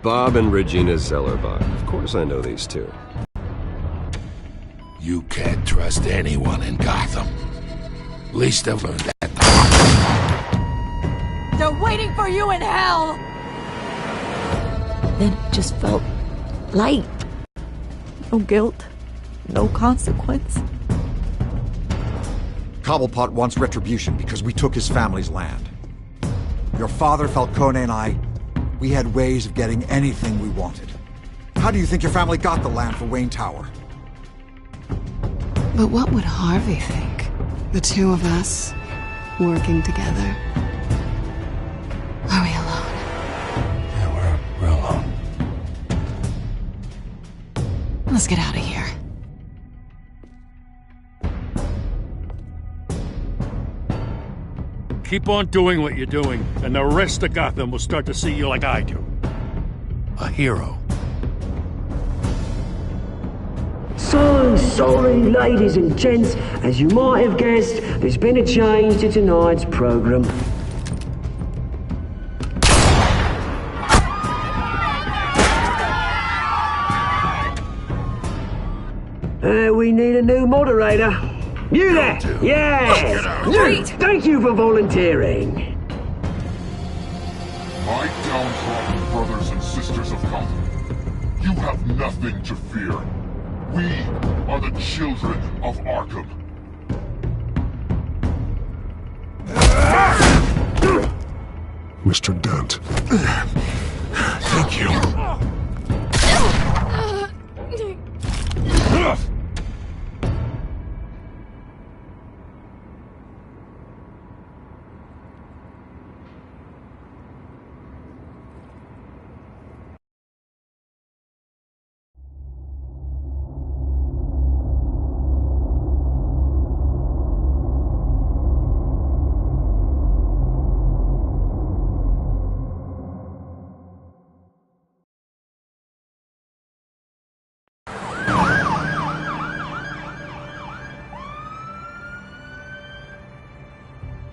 Bob and Regina Zellerbach. Of course I know these two. You can't trust anyone in Gotham. Least of all that. They're waiting for you in hell! Then it just felt light. No guilt, no consequence. Cobblepot wants retribution because we took his family's land. Your father, Falcone, and I, we had ways of getting anything we wanted. How do you think your family got the land for Wayne Tower? But what would Harvey think? The two of us, working together. Are we alone? Yeah, we're alone. Let's get out of here. Keep on doing what you're doing, and the rest of Gotham will start to see you like I do. A hero. So sorry, ladies and gents. As you might have guessed, there's been a change to tonight's program. We need a new moderator. You there! Yes! Great! Thank you for volunteering. My downtrodden brothers and sisters of Gotham, you have nothing to fear. We are the children of Arkham. Mr. Dent. Thank you.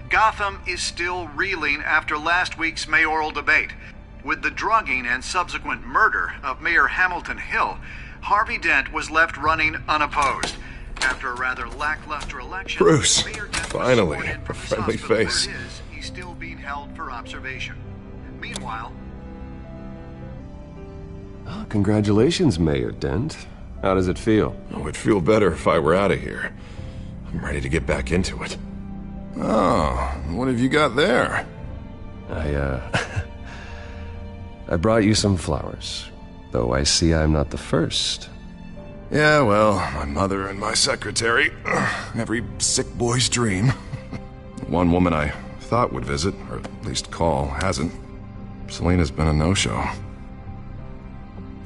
Gotham is still reeling after last week's mayoral debate. With the drugging and subsequent murder of Mayor Hamilton Hill, Harvey Dent was left running unopposed. After a rather lackluster election, Bruce, Mayor Dent finally, was sworn in a from his friendly hospital where face. it is, he's still being held for observation. Meanwhile... Oh, congratulations, Mayor Dent. How does it feel? Oh, it'd feel better if I were out of here. I'm ready to get back into it. Oh, what have you got there? I brought you some flowers. Though I see I'm not the first. Yeah, well, my mother and my secretary. Every sick boy's dream. One woman I thought would visit, or at least call, hasn't. Selena's been a no-show.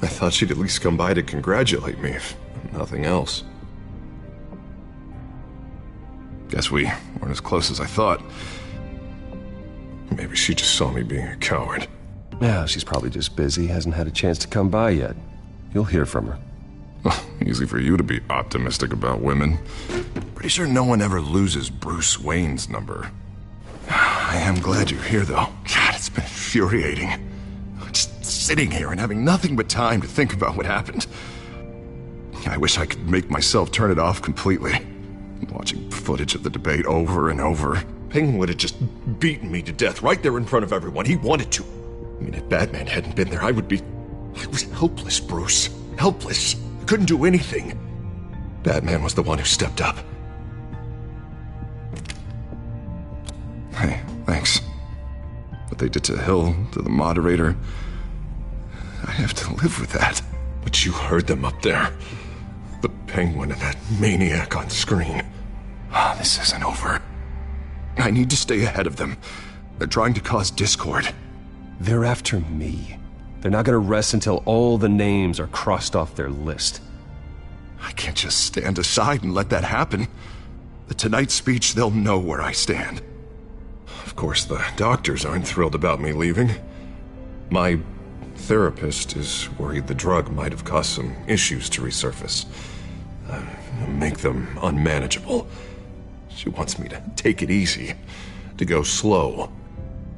I thought she'd at least come by to congratulate me, if nothing else. Guess we weren't as close as I thought. Maybe she just saw me being a coward. Yeah, she's probably just busy, hasn't had a chance to come by yet. You'll hear from her. Easy for you to be optimistic about women. Pretty sure no one ever loses Bruce Wayne's number. I am glad you're here, though. God, it's been infuriating. Just sitting here and having nothing but time to think about what happened. I wish I could make myself turn it off completely. Watching footage of the debate over and over. Penguin would have just beaten me to death right there in front of everyone. He wanted to. I mean, if Batman hadn't been there, I was helpless, Bruce. Helpless. I couldn't do anything. Batman was the one who stepped up. Hey, thanks. What they did to Hill, to the moderator, I have to live with that. But you heard them up there. The Penguin and that maniac on screen. This isn't over. I need to stay ahead of them. They're trying to cause discord. They're after me. They're not gonna rest until all the names are crossed off their list. I can't just stand aside and let that happen. The Tonight speech, they'll know where I stand. Of course, the doctors aren't thrilled about me leaving. My therapist is worried the drug might have caused some issues to resurface. Make them unmanageable. She wants me to take it easy, to go slow.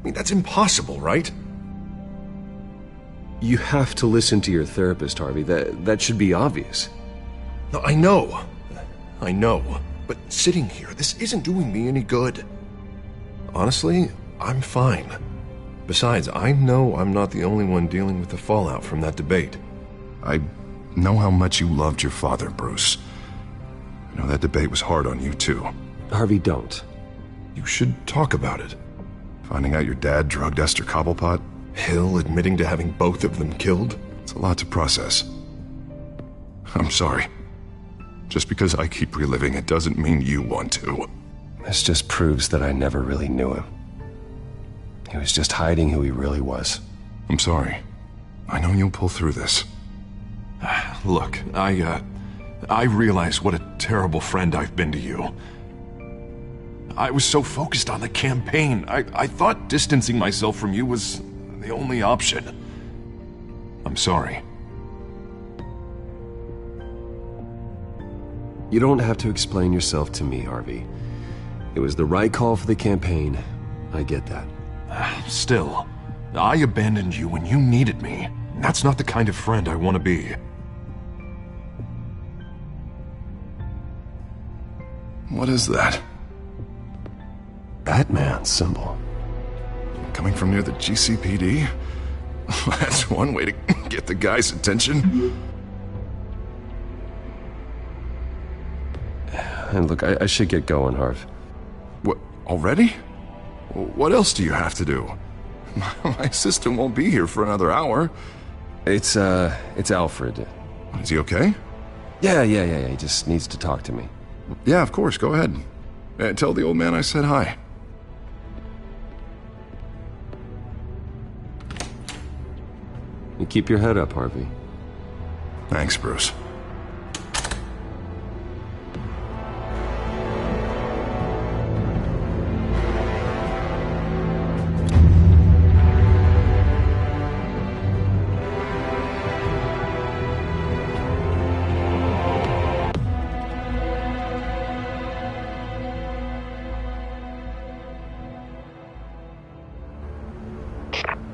I mean, that's impossible, right? You have to listen to your therapist, Harvey. That should be obvious. No, I know. But sitting here, this isn't doing me any good. Honestly, I'm fine. Besides, I know I'm not the only one dealing with the fallout from that debate. I know how much you loved your father, Bruce. I know that debate was hard on you, too. Harvey, don't. You should talk about it. Finding out your dad drugged Esther Cobblepot, Hill admitting to having both of them killed. It's a lot to process. I'm sorry. Just because I keep reliving it doesn't mean you want to. This just proves that I never really knew him. He was just hiding who he really was. I'm sorry. I know you'll pull through this. Look, I realize what a terrible friend I've been to you. I was so focused on the campaign. I thought distancing myself from you was the only option. I'm sorry. You don't have to explain yourself to me, Harvey. It was the right call for the campaign. I get that. Still, I abandoned you when you needed me. That's not the kind of friend I want to be. What is that? Batman symbol. Coming from near the GCPD? That's one way to get the guy's attention. And look, I should get going, Harv. What, already? What else do you have to do? My assistant won't be here for another hour. It's Alfred. Is he okay? Yeah, he just needs to talk to me. Yeah, of course, go ahead. Tell the old man I said hi. You keep your head up, Harvey. Thanks, Bruce.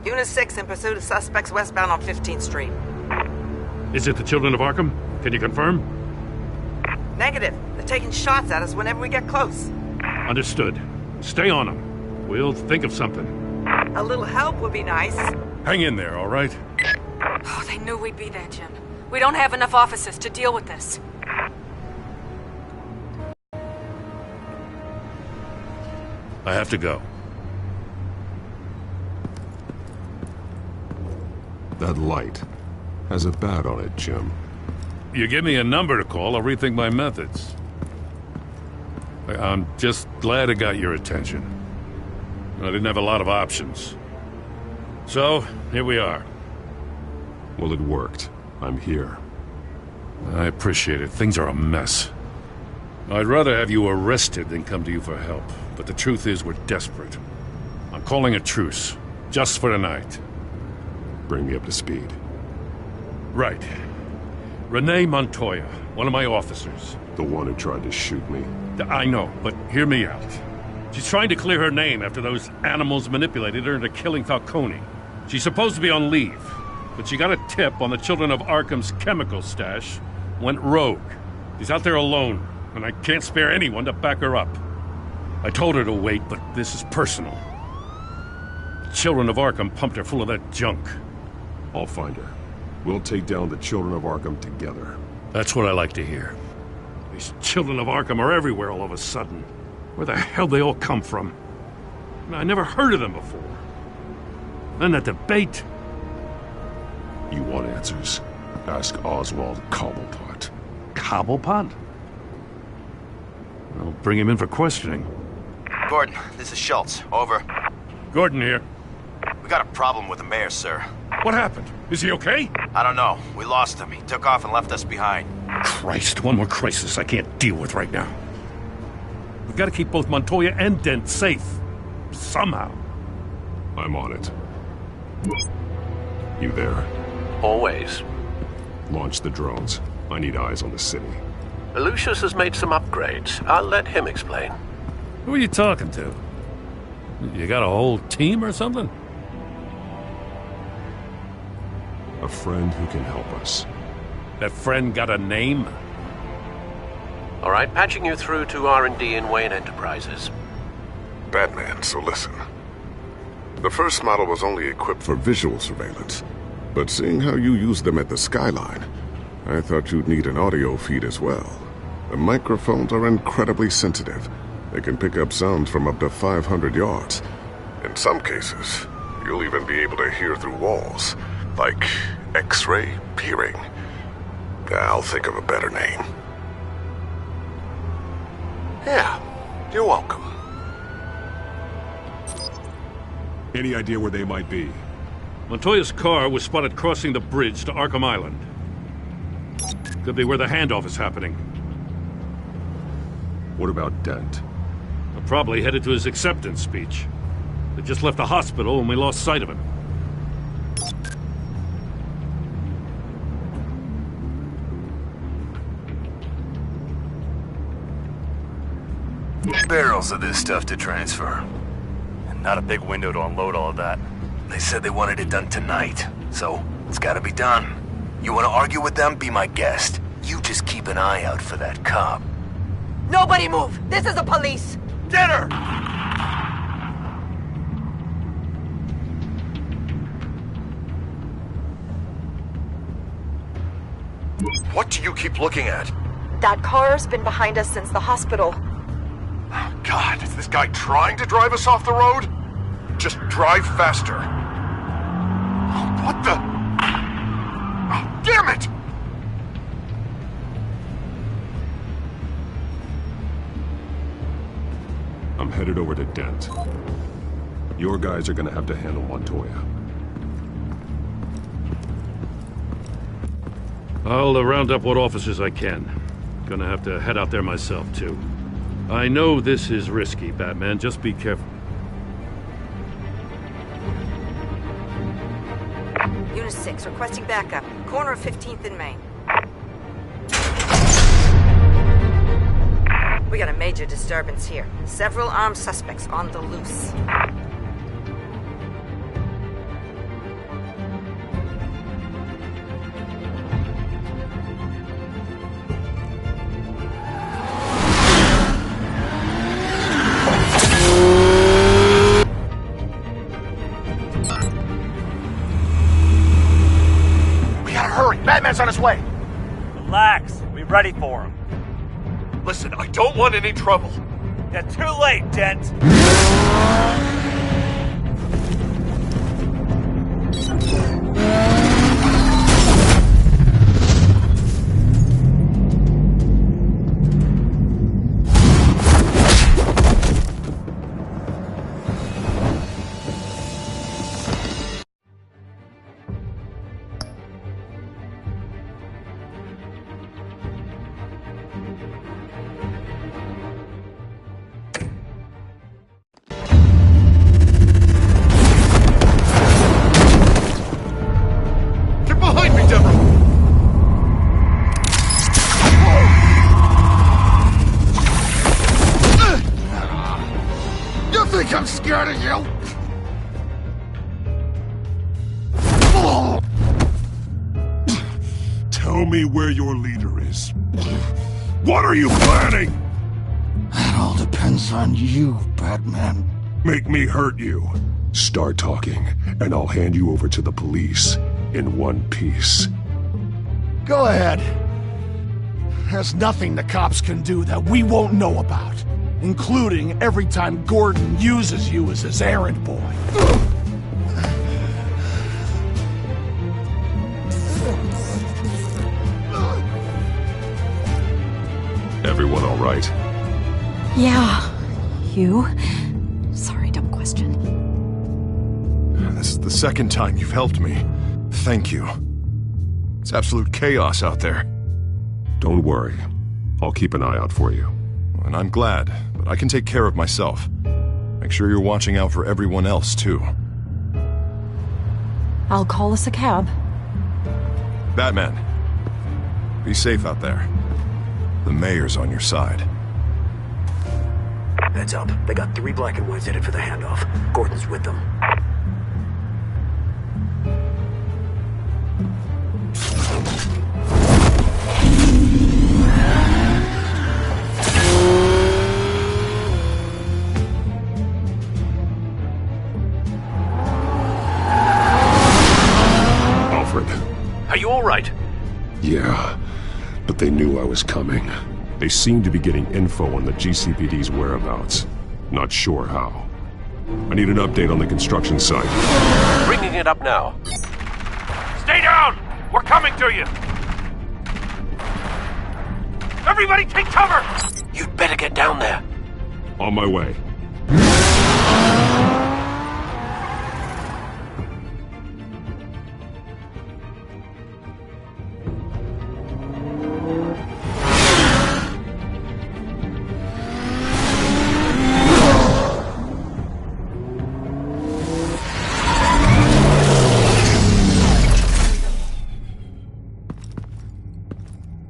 Unit 6 in pursuit of suspects westbound on 15th Street. Is it the Children of Arkham? Can you confirm? Negative. They're taking shots at us whenever we get close. Understood. Stay on them. We'll think of something. A little help would be nice. Hang in there, all right? Oh, they knew we'd be there, Jim. We don't have enough officers to deal with this. I have to go. That light has a bat on it, Jim. You give me a number to call, I'll rethink my methods. I'm just glad it got your attention. I didn't have a lot of options. So, here we are. Well, it worked. I'm here. I appreciate it. Things are a mess. I'd rather have you arrested than come to you for help. But the truth is, we're desperate. I'm calling a truce. Just for tonight. Bring me up to speed. Right. Renee Montoya, one of my officers. The one who tried to shoot me. I know, but hear me out. She's trying to clear her name after those animals manipulated her into killing Falcone. She's supposed to be on leave, but she got a tip on the Children of Arkham's chemical stash, went rogue. She's out there alone, and I can't spare anyone to back her up. I told her to wait, but this is personal. The Children of Arkham pumped her full of that junk. I'll find her. We'll take down the Children of Arkham together. That's what I like to hear. These Children of Arkham are everywhere all of a sudden. Where the hell they all come from? I never heard of them before. Then that debate. You want answers? Ask Oswald Cobblepot. Cobblepot? I'll bring him in for questioning. Gordon, this is Schultz. Over. Gordon here. We got a problem with the mayor, sir. What happened? Is he okay? I don't know. We lost him. He took off and left us behind. Christ, one more crisis I can't deal with right now. We've got to keep both Montoya and Dent safe. Somehow. I'm on it. You there? Always. Launch the drones. I need eyes on the city. Lucius has made some upgrades. I'll let him explain. Who are you talking to? You got a whole team or something? A friend who can help us. That friend got a name? All right, patching you through to R&D in Wayne Enterprises. Batman, so listen. The first model was only equipped for visual surveillance, but seeing how you use them at the Skyline, I thought you'd need an audio feed as well. The microphones are incredibly sensitive. They can pick up sounds from up to 500 yards. In some cases, you'll even be able to hear through walls, like X-ray peering. I'll think of a better name. Yeah, you're welcome. Any idea where they might be? Montoya's car was spotted crossing the bridge to Arkham Island. Could be where the handoff is happening. What about Dent? Probably headed to his acceptance speech. They just left the hospital and we lost sight of him. Barrels of this stuff to transfer. And not a big window to unload all of that. They said they wanted it done tonight, so it's gotta be done. You wanna argue with them? Be my guest. You just keep an eye out for that cop. Nobody move! This is the police! Get her! What do you keep looking at? That car's been behind us since the hospital. God, is this guy trying to drive us off the road? Just drive faster. Oh, what the? Oh, damn it! I'm headed over to Dent. Your guys are gonna have to handle Montoya. I'll round up what officers I can. Gonna have to head out there myself, too. I know this is risky, Batman. Just be careful. Unit 6, requesting backup. Corner of 15th and Main. We got a major disturbance here. Several armed suspects on the loose. We gotta hurry! Batman's on his way! Relax. We're ready for him. Listen, I don't want any trouble. Yeah, too late, Dent. I'm scared of you! Tell me where your leader is. What are you planning? That all depends on you, Batman. Make me hurt you. Start talking, and I'll hand you over to the police in one piece. Go ahead. There's nothing the cops can do that we won't know about. Including every time Gordon uses you as his errand boy. Everyone all right? Yeah. You? Sorry, dumb question. This is the second time you've helped me. Thank you. It's absolute chaos out there. Don't worry. I'll keep an eye out for you. And I'm glad, but I can take care of myself. Make sure you're watching out for everyone else, too. I'll call us a cab. Batman, be safe out there. The mayor's on your side. Heads up. They got 3 black and whites headed for the handoff. Gordon's with them. all right? Yeah, but they knew I was coming. They seem to be getting info on the GCPD's whereabouts. Not sure how. I need an update on the construction site. Bringing it up now. Stay down! We're coming to you! Everybody take cover! You'd better get down there. On my way.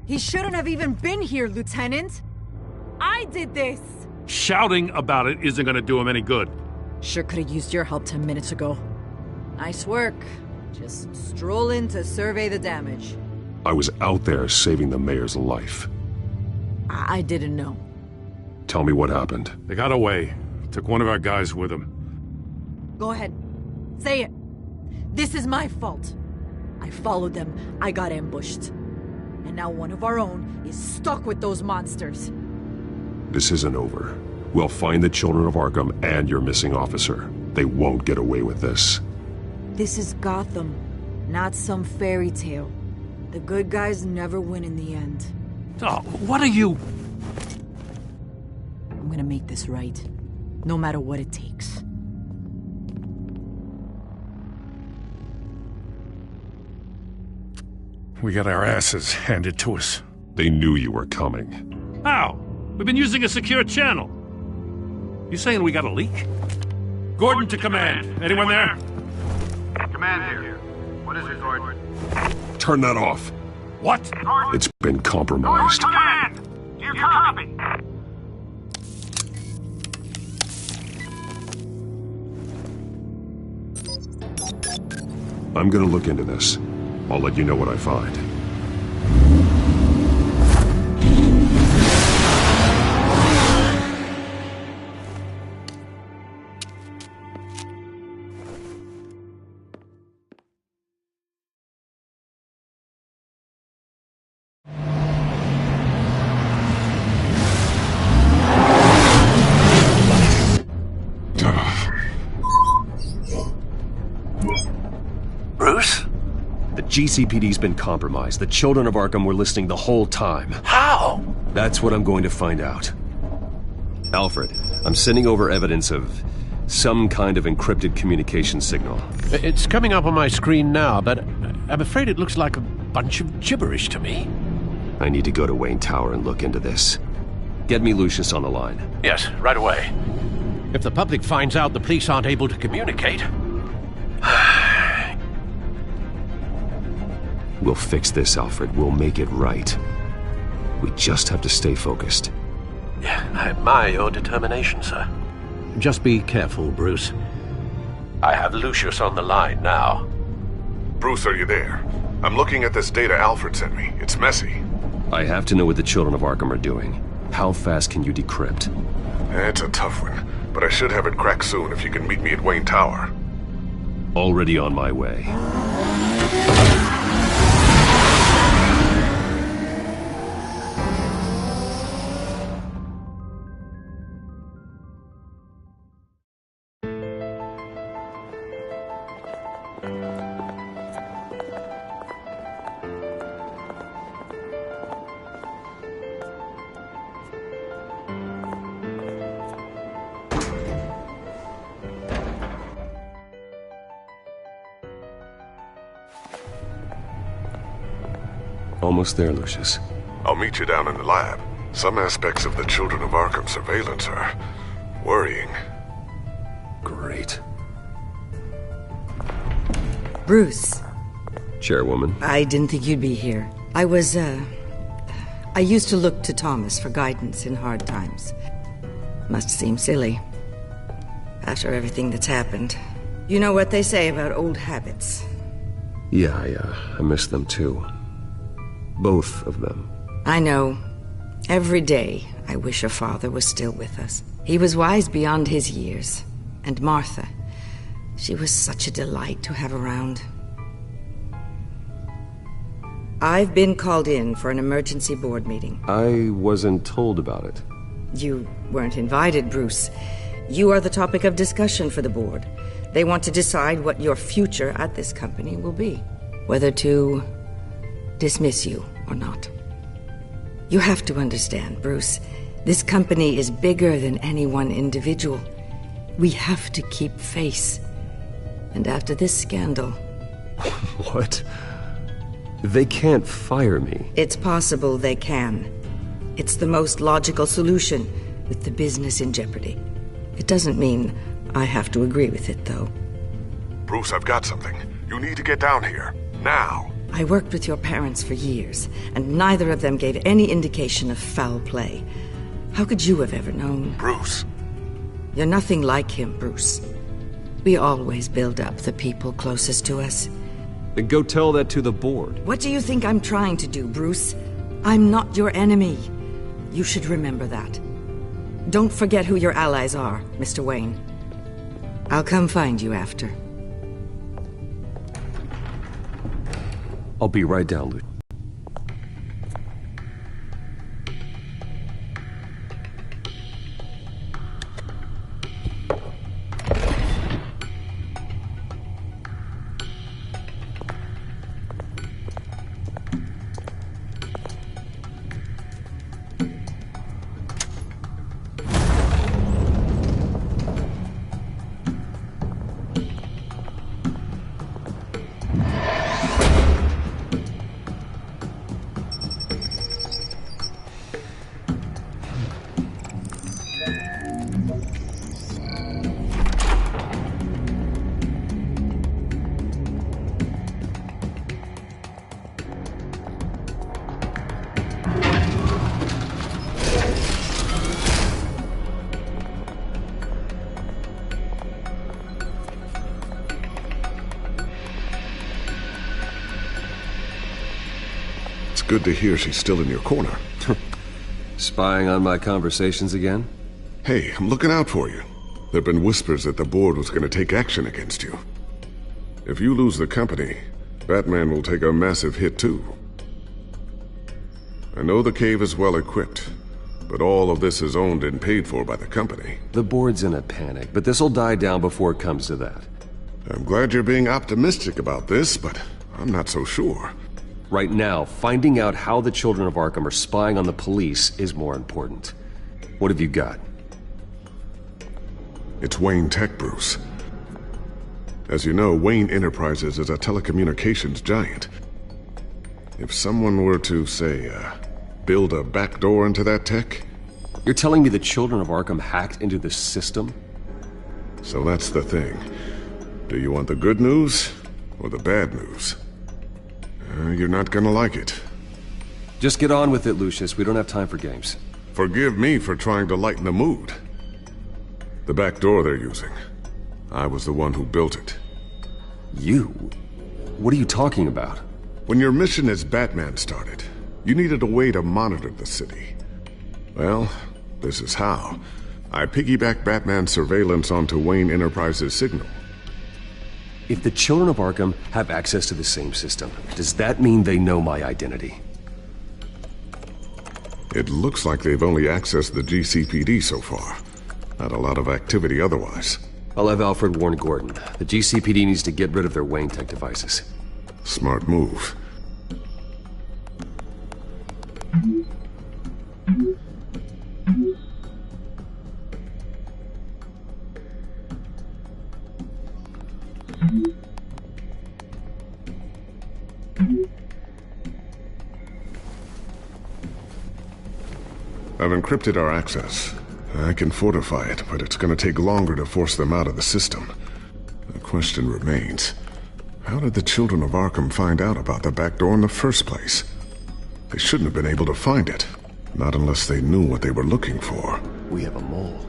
He shouldn't have even been here, Lieutenant. I did this. Shouting about it isn't gonna do him any good. Sure could have used your help 10 minutes ago. Nice work. Just stroll in to survey the damage. I was out there saving the mayor's life. I didn't know. Tell me what happened. They got away. Took one of our guys with them. Go ahead. Say it. This is my fault. I followed them. I got ambushed. And now one of our own is stuck with those monsters. This isn't over. We'll find the children of Arkham and your missing officer. They won't get away with this. This is Gotham, not some fairy tale. The good guys never win in the end. Oh, what are you? I'm gonna make this right, no matter what it takes. We got our asses handed to us. They knew you were coming. How? We've been using a secure channel. You saying we got a leak? Gordon to command. Anyone there? Command here. What is it, Gordon? Turn that off. What? It's been compromised. Command! Do you copy? I'm gonna look into this. I'll let you know what I find. Bruce? The GCPD's been compromised. The children of Arkham were listening the whole time. How? That's what I'm going to find out. Alfred, I'm sending over evidence of some kind of encrypted communication signal. It's coming up on my screen now, but I'm afraid it looks like a bunch of gibberish to me. I need to go to Wayne Tower and look into this. Get me Lucius on the line. Yes, right away. If the public finds out the police aren't able to communicate... We'll fix this, Alfred. We'll make it right. We just have to stay focused. Yeah, I admire your determination, sir. Just be careful, Bruce. I have Lucius on the line now. Bruce, are you there? I'm looking at this data Alfred sent me. It's messy. I have to know what the children of Arkham are doing. How fast can you decrypt? It's a tough one, but I should have it cracked soon if you can meet me at Wayne Tower. Already on my way. Almost there, Lucius. I'll meet you down in the lab. Some aspects of the Children of Arkham surveillance are worrying. Great. Bruce. Chairwoman. I didn't think you'd be here. I used to look to Thomas for guidance in hard times. Must seem silly. After everything that's happened. You know what they say about old habits. Yeah, I miss them too. Both of them. I know. Every day, I wish your father was still with us. He was wise beyond his years. And Martha, she was such a delight to have around. I've been called in for an emergency board meeting. I wasn't told about it. You weren't invited, Bruce. You are the topic of discussion for the board. They want to decide what your future at this company will be. Whether to dismiss you or not. You have to understand, Bruce. This company is bigger than any one individual. We have to keep face. And after this scandal... What? They can't fire me. It's possible they can. It's the most logical solution with the business in jeopardy. It doesn't mean I have to agree with it, though. Bruce, I've got something. You need to get down here. Now. I worked with your parents for years, and neither of them gave any indication of foul play. How could you have ever known? Bruce. You're nothing like him, Bruce. We always build up the people closest to us. Then go tell that to the board. What do you think I'm trying to do, Bruce? I'm not your enemy. You should remember that. Don't forget who your allies are, Mr. Wayne. I'll come find you after. I'll be right down, Luke. Good to hear she's still in your corner. Spying on my conversations again? Hey, I'm looking out for you. There've been whispers that the board was going to take action against you. If you lose the company, Batman will take a massive hit too. I know the cave is well equipped, but all of this is owned and paid for by the company. The board's in a panic, but this'll die down before it comes to that. I'm glad you're being optimistic about this, but I'm not so sure. Right now, finding out how the children of Arkham are spying on the police is more important. What have you got? It's Wayne Tech, Bruce. As you know, Wayne Enterprises is a telecommunications giant. If someone were to, say, build a backdoor into that tech... You're telling me the children of Arkham hacked into the system? So that's the thing. Do you want the good news or the bad news? You're not gonna like it. Just get on with it, Lucius. We don't have time for games. Forgive me for trying to lighten the mood. The back door they're using. I was the one who built it. You? What are you talking about? When your mission as Batman started, you needed a way to monitor the city. Well, this is how. I piggybacked Batman's surveillance onto Wayne Enterprises' signal. If the children of Arkham have access to the same system, does that mean they know my identity? It looks like they've only accessed the GCPD so far. Not a lot of activity otherwise. I'll have Alfred warn Gordon. The GCPD needs to get rid of their Wayne Tech devices. Smart move. I've encrypted our access. I can fortify it, but it's going to take longer to force them out of the system. The question remains, how did the children of Arkham find out about the back door in the first place? They shouldn't have been able to find it. Not unless they knew what they were looking for. We have a mole.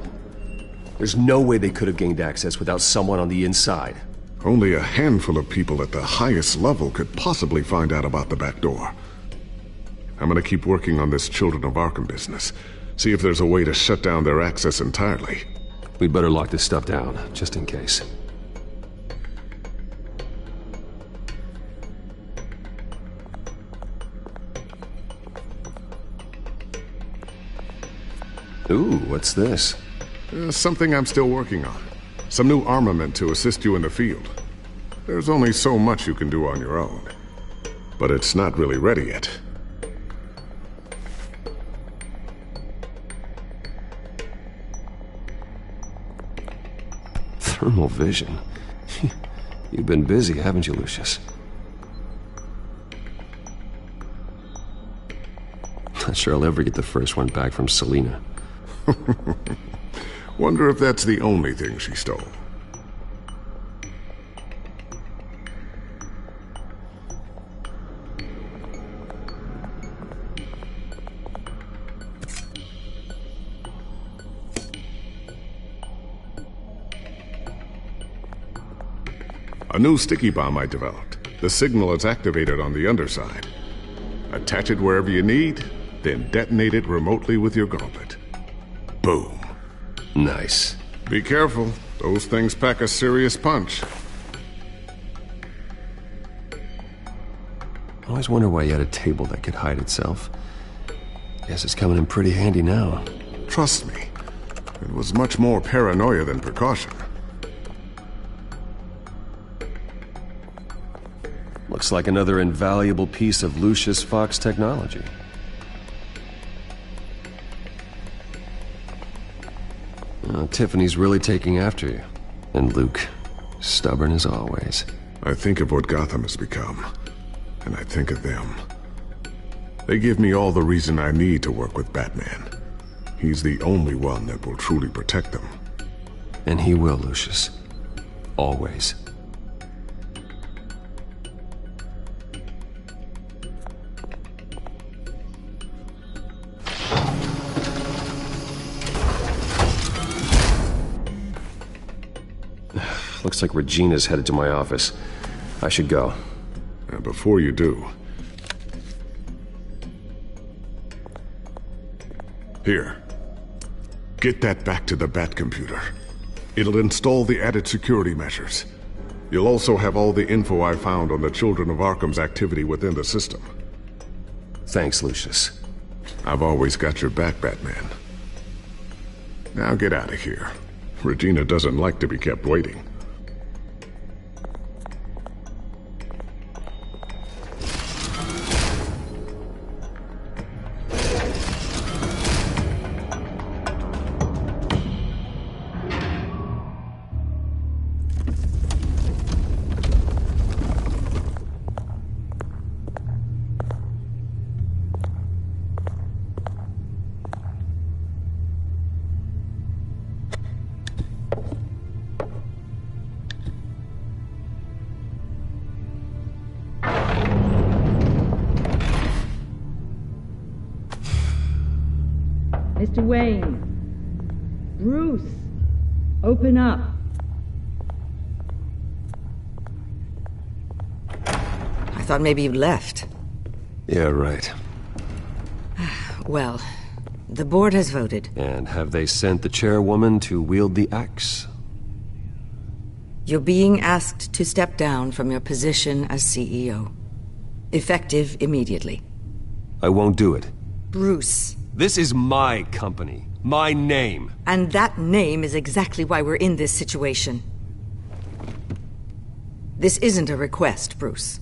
There's no way they could have gained access without someone on the inside. Only a handful of people at the highest level could possibly find out about the back door. I'm gonna keep working on this Children of Arkham business. See if there's a way to shut down their access entirely. We'd better lock this stuff down, just in case. Ooh, what's this? Something I'm still working on. Some new armament to assist you in the field. There's only so much you can do on your own. But it's not really ready yet. Thermal vision. You've been busy, haven't you, Lucius? Not sure I'll ever get the first one back from Selena. Wonder if that's the only thing she stole. A new sticky bomb I developed. The signal is activated on the underside. Attach it wherever you need, then detonate it remotely with your gauntlet. Boom. Nice. Be careful. Those things pack a serious punch. I always wonder why you had a table that could hide itself. Guess it's coming in pretty handy now. Trust me, it was much more paranoia than precaution. Looks like another invaluable piece of Lucius Fox technology. Tiffany's really taking after you. And Luke, stubborn as always. I think of what Gotham has become, and I think of them. They give me all the reason I need to work with Batman. He's the only one that will truly protect them. And he will, Lucius. Always. Looks like Regina's headed to my office. I should go. And before you do... Here. Get that back to the Bat computer. It'll install the added security measures. You'll also have all the info I found on the Children of Arkham's activity within the system. Thanks, Lucius. I've always got your back, Batman. Now get out of here. Regina doesn't like to be kept waiting. Mr. Wayne. Bruce. Open up. I thought maybe you'd left. Yeah, right. Well, the board has voted. And have they sent the chairwoman to wield the axe? You're being asked to step down from your position as CEO. Effective immediately. I won't do it. Bruce. This is my company. My name. And that name is exactly why we're in this situation. This isn't a request, Bruce.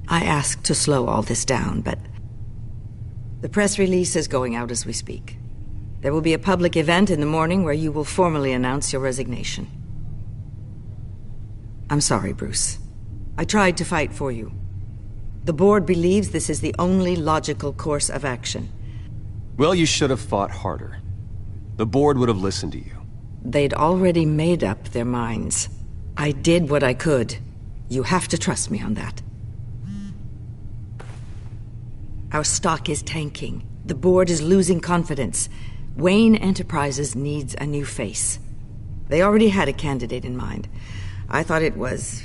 I asked to slow all this down, but... the press release is going out as we speak. There will be a public event in the morning where you will formally announce your resignation. I'm sorry, Bruce. I tried to fight for you. The board believes this is the only logical course of action. Well, you should have fought harder. The board would have listened to you. They'd already made up their minds. I did what I could. You have to trust me on that. Our stock is tanking. The board is losing confidence. Wayne Enterprises needs a new face. They already had a candidate in mind. I thought it was...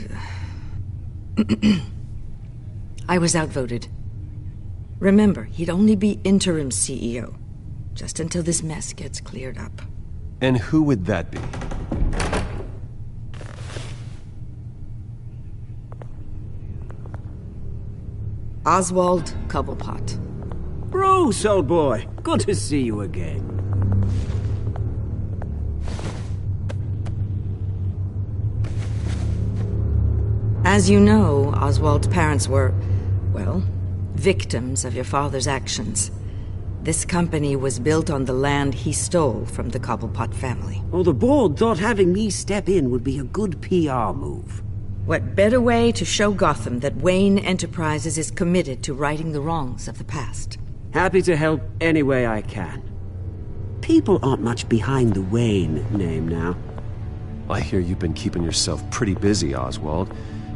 I was outvoted. Remember, he'd only be interim CEO, just until this mess gets cleared up. And who would that be? Oswald Cobblepot. Bruce, old boy. Good to see you again. As you know, Oswald's parents were, well, victims of your father's actions. This company was built on the land he stole from the Cobblepot family. Well, the board thought having me step in would be a good PR move. What better way to show Gotham that Wayne Enterprises is committed to righting the wrongs of the past? Happy to help any way I can. People aren't much behind the Wayne name now. I hear you've been keeping yourself pretty busy, Oswald.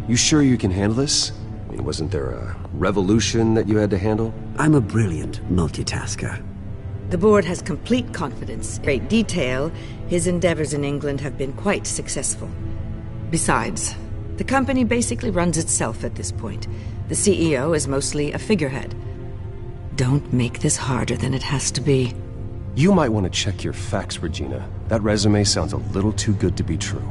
You sure you can handle this? I mean, wasn't there a revolution that you had to handle? I'm a brilliant multitasker. The board has complete confidence. In great detail, his endeavors in England have been quite successful. Besides, the company basically runs itself at this point. The CEO is mostly a figurehead. Don't make this harder than it has to be. You might want to check your facts, Regina. That resume sounds a little too good to be true.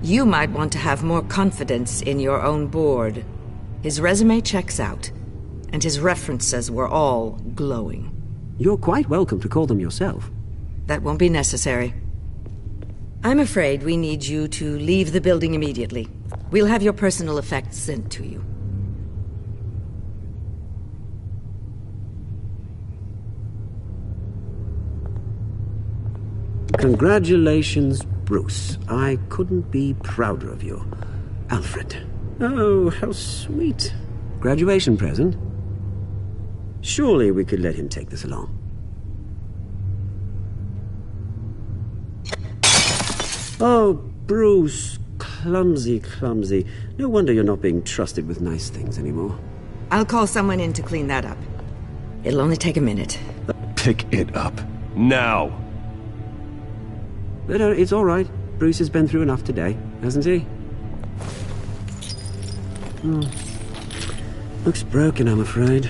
You might want to have more confidence in your own board. His resume checks out, and his references were all glowing. You're quite welcome to call them yourself. That won't be necessary. I'm afraid we need you to leave the building immediately. We'll have your personal effects sent to you. Congratulations, Bruce. I couldn't be prouder of you. Alfred. Oh, how sweet. Graduation present? Surely we could let him take this along. Oh, Bruce. Clumsy, clumsy. No wonder you're not being trusted with nice things anymore. I'll call someone in to clean that up. It'll only take a minute. Pick it up. Now! But it's all right. Bruce has been through enough today, hasn't he? Looks broken, I'm afraid.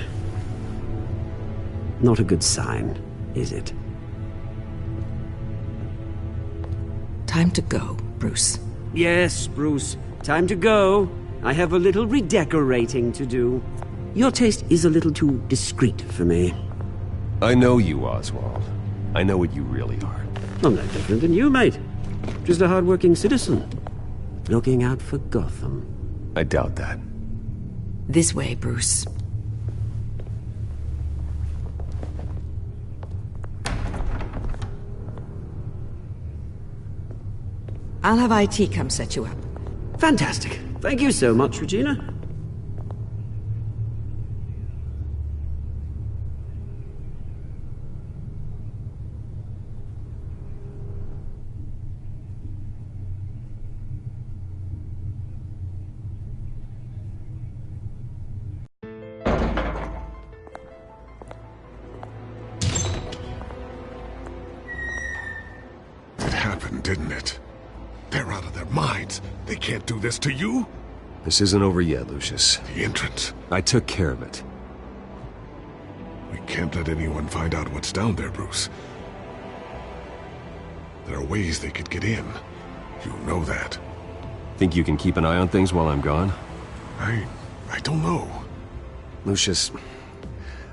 Not a good sign, is it? Time to go, Bruce. Yes, Bruce. Time to go. I have a little redecorating to do. Your taste is a little too discreet for me. I know you, Oswald. I know what you really are. I'm no different than you, mate. Just a hard-working citizen. Looking out for Gotham. I doubt that. This way, Bruce. I'll have IT come set you up. Fantastic. Thank you so much, Regina. Didn't it? They're out of their minds. They can't do this to you. This isn't over yet, Lucius. The entrance. I took care of it. We can't let anyone find out what's down there, Bruce. There are ways they could get in. You know that. Think you can keep an eye on things while I'm gone? I don't know. Lucius,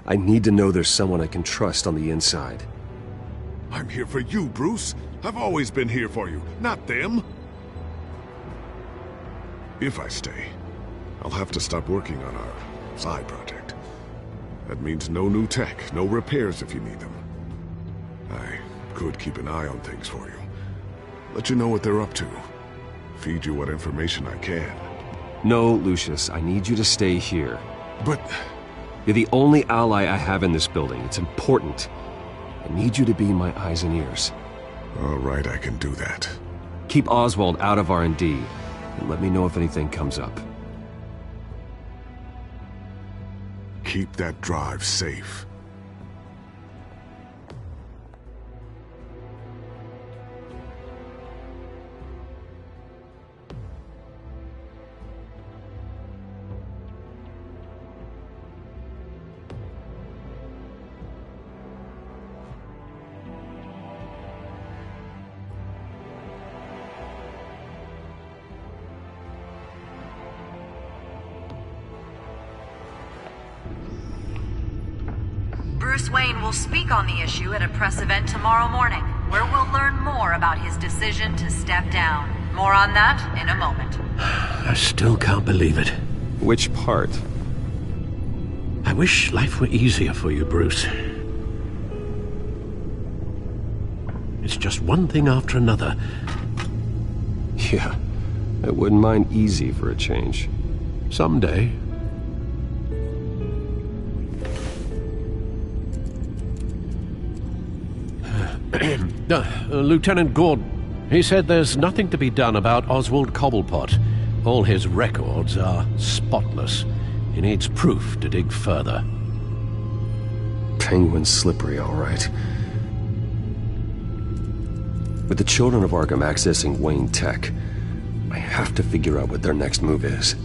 I need to know there's someone I can trust on the inside. I'm here for you, Bruce. I've always been here for you, not them. If I stay, I'll have to stop working on our side project. That means no new tech, no repairs if you need them. I could keep an eye on things for you. Let you know what they're up to. Feed you what information I can. No, Lucius, I need you to stay here. But... You're the only ally I have in this building. It's important. I need you to be my eyes and ears. All right, I can do that. Keep Oswald out of R&D, and let me know if anything comes up. Keep that drive safe. Bruce Wayne will speak on the issue at a press event tomorrow morning, where we'll learn more about his decision to step down. More on that in a moment. I still can't believe it. Which part? I wish life were easier for you, Bruce. It's just one thing after another. Yeah, I wouldn't mind easy for a change. Someday. Lieutenant Gordon. He said there's nothing to be done about Oswald Cobblepot. All his records are spotless. He needs proof to dig further. Penguin's slippery, all right. With the Children of Arkham accessing Wayne Tech, I have to figure out what their next move is.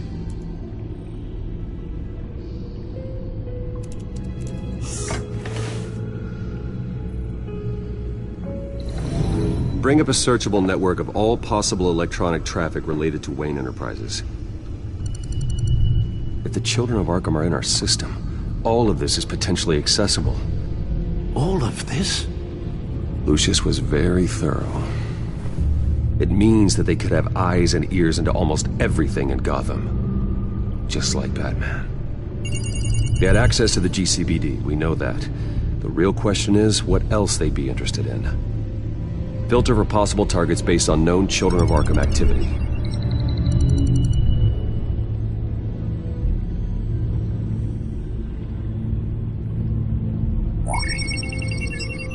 Bring up a searchable network of all possible electronic traffic related to Wayne Enterprises. If the Children of Arkham are in our system, all of this is potentially accessible. All of this? Lucius was very thorough. It means that they could have eyes and ears into almost everything in Gotham. Just like Batman. They had access to the GCPD, we know that. The real question is, what else they'd be interested in. Filter for possible targets based on known Children of Arkham activity.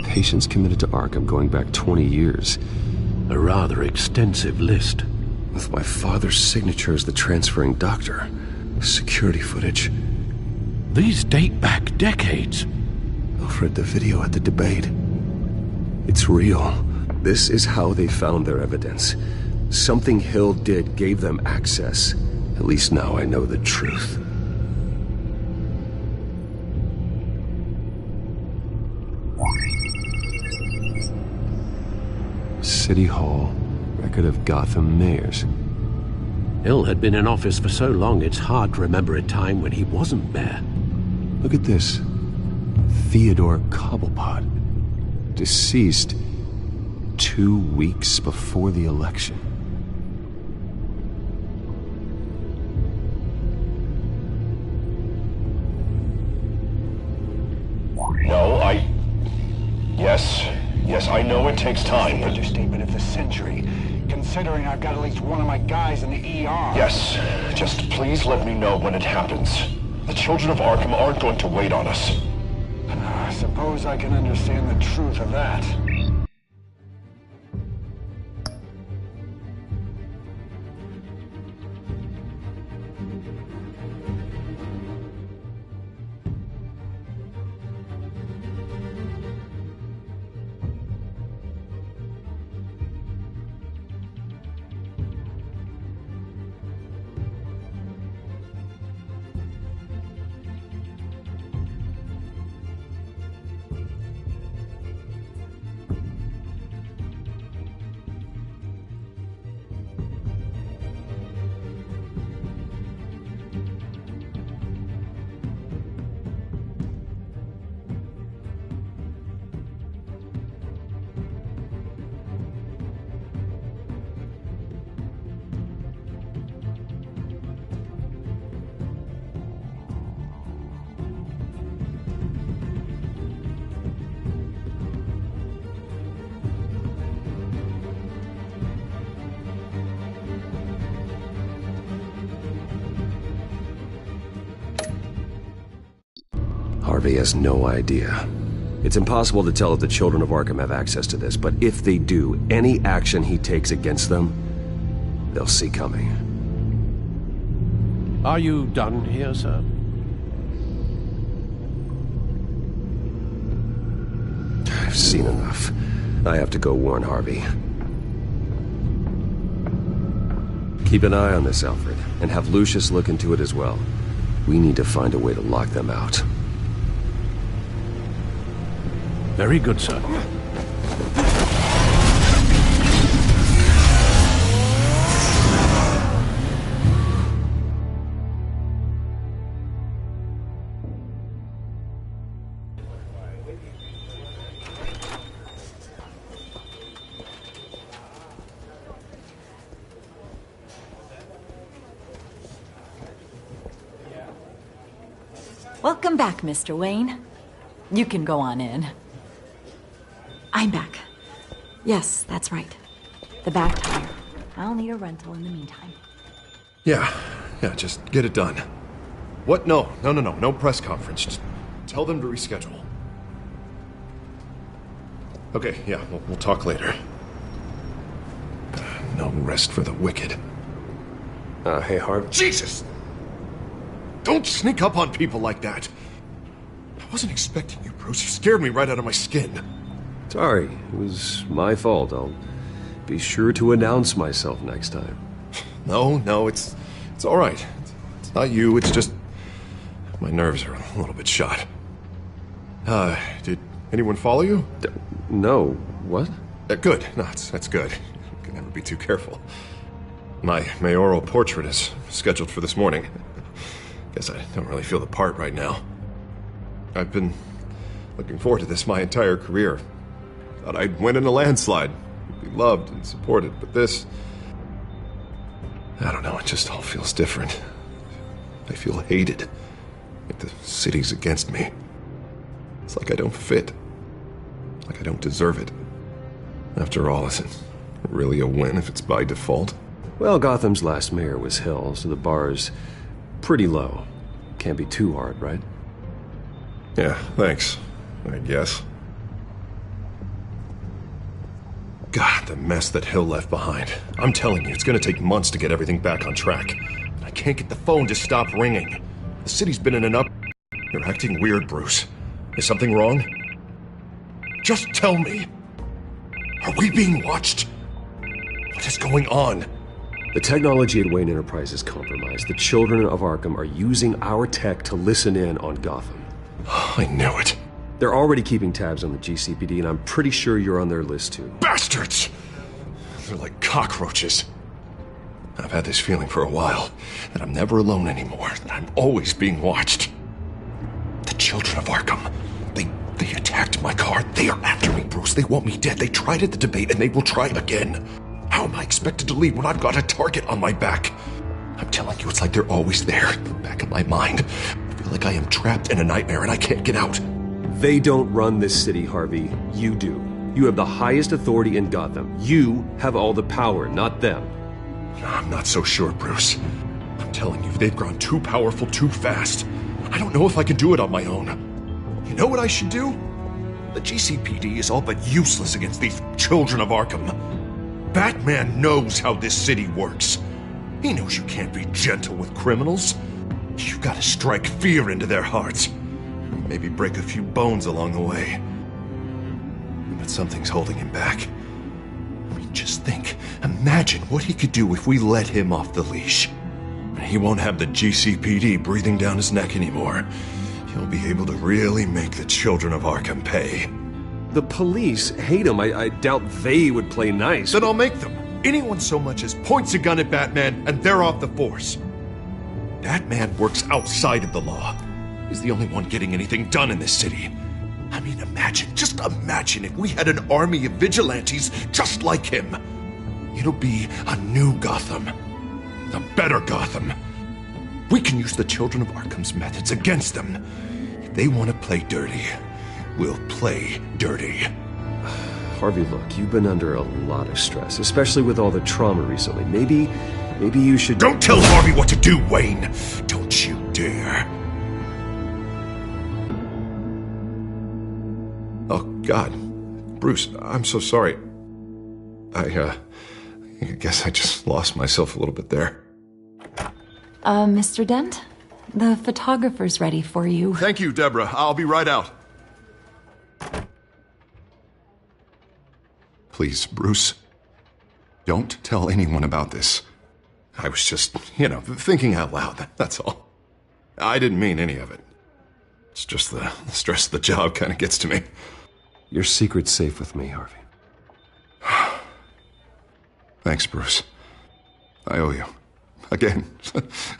Patients committed to Arkham going back 20 years. A rather extensive list. With my father's signature as the transferring doctor. Security footage. These date back decades. Alfred, the video at the debate. It's real. This is how they found their evidence. Something Hill did gave them access. At least now I know the truth. City Hall, record of Gotham mayors. Hill had been in office for so long it's hard to remember a time when he wasn't mayor. Look at this. Theodore Cobblepot. Deceased 2 weeks before the election. No, Yes, I know it takes time, but... Understatement of the century, considering I've got at least one of my guys in the ER. Yes, just please let me know when it happens. The Children of Arkham aren't going to wait on us. I suppose I can understand the truth of that. Harvey has no idea. It's impossible to tell if the Children of Arkham have access to this, but if they do, any action he takes against them, they'll see coming. Are you done here, sir? I've seen enough. I have to go warn Harvey. Keep an eye on this, Alfred, and have Lucius look into it as well. We need to find a way to lock them out. Very good, sir. Welcome back, Mr. Wayne. You can go on in. I'm back. Yes, that's right. The back tire. I'll need a rental in the meantime. Yeah, just get it done. What? No press conference. Just tell them to reschedule. Okay, yeah, we'll talk later. No rest for the wicked. Hey, Harv. Jesus! Don't sneak up on people like that. I wasn't expecting you, Bruce. You scared me right out of my skin. Sorry, it was my fault. I'll be sure to announce myself next time. No, it's all right. It's not you, it's just my nerves are a little bit shot. Did anyone follow you? No. What? Good. No, that's good. You can never be too careful. My mayoral portrait is scheduled for this morning. Guess I don't really feel the part right now. I've been looking forward to this my entire career. Thought I'd win in a landslide, be loved and supported, but this... I don't know, it just all feels different. I feel hated. Like the city's against me. It's like I don't fit. Like I don't deserve it. After all, is it really a win if it's by default? Well, Gotham's last mayor was Hill, so the bar's pretty low. Can't be too hard, right? Yeah, thanks, I guess. God, the mess that Hill left behind. I'm telling you, it's gonna take months to get everything back on track. I can't get the phone to stop ringing. The city's been in an up... You're acting weird, Bruce. Is something wrong? Just tell me. Are we being watched? What is going on? The technology at Wayne Enterprise is compromised. The children of Arkham are using our tech to listen in on Gotham. I knew it. They're already keeping tabs on the GCPD, and I'm pretty sure you're on their list too. Bastards! They're like cockroaches. I've had this feeling for a while, that I'm never alone anymore, that I'm always being watched. The children of Arkham, they attacked my car. They are after me, Bruce. They want me dead. They tried at the debate, and they will try again. How am I expected to leave when I've got a target on my back? I'm telling you, it's like they're always there, in the back of my mind. I feel like I am trapped in a nightmare and I can't get out. They don't run this city, Harvey. You do. You have the highest authority in Gotham. You have all the power, not them. I'm not so sure, Bruce. I'm telling you, they've grown too powerful too fast. I don't know if I can do it on my own. You know what I should do? The GCPD is all but useless against these children of Arkham. Batman knows how this city works. He knows you can't be gentle with criminals. You've got to strike fear into their hearts. Maybe break a few bones along the way. But something's holding him back. I mean, just think. Imagine what he could do if we let him off the leash. He won't have the GCPD breathing down his neck anymore. He'll be able to really make the children of Arkham pay. The police hate him. I doubt they would play nice. Then I'll make them. Anyone so much as points a gun at Batman, and they're off the force. Batman works outside of the law. He's the only one getting anything done in this city. I mean, just imagine if we had an army of vigilantes just like him. It'll be a new Gotham. A better Gotham. We can use the children of Arkham's methods against them. If they want to play dirty, we'll play dirty. Harvey, look, you've been under a lot of stress, especially with all the trauma recently. Maybe you should... Don't tell Harvey what to do, Wayne! Don't you dare. Oh, God. Bruce, I'm so sorry. I guess I just lost myself a little bit there. Mr. Dent? The photographer's ready for you. Thank you, Deborah. I'll be right out. Please, Bruce, don't tell anyone about this. I was just, thinking out loud, that's all. I didn't mean any of it. It's just the stress of the job kind of gets to me. Your secret's safe with me, Harvey. Thanks, Bruce. I owe you. Again.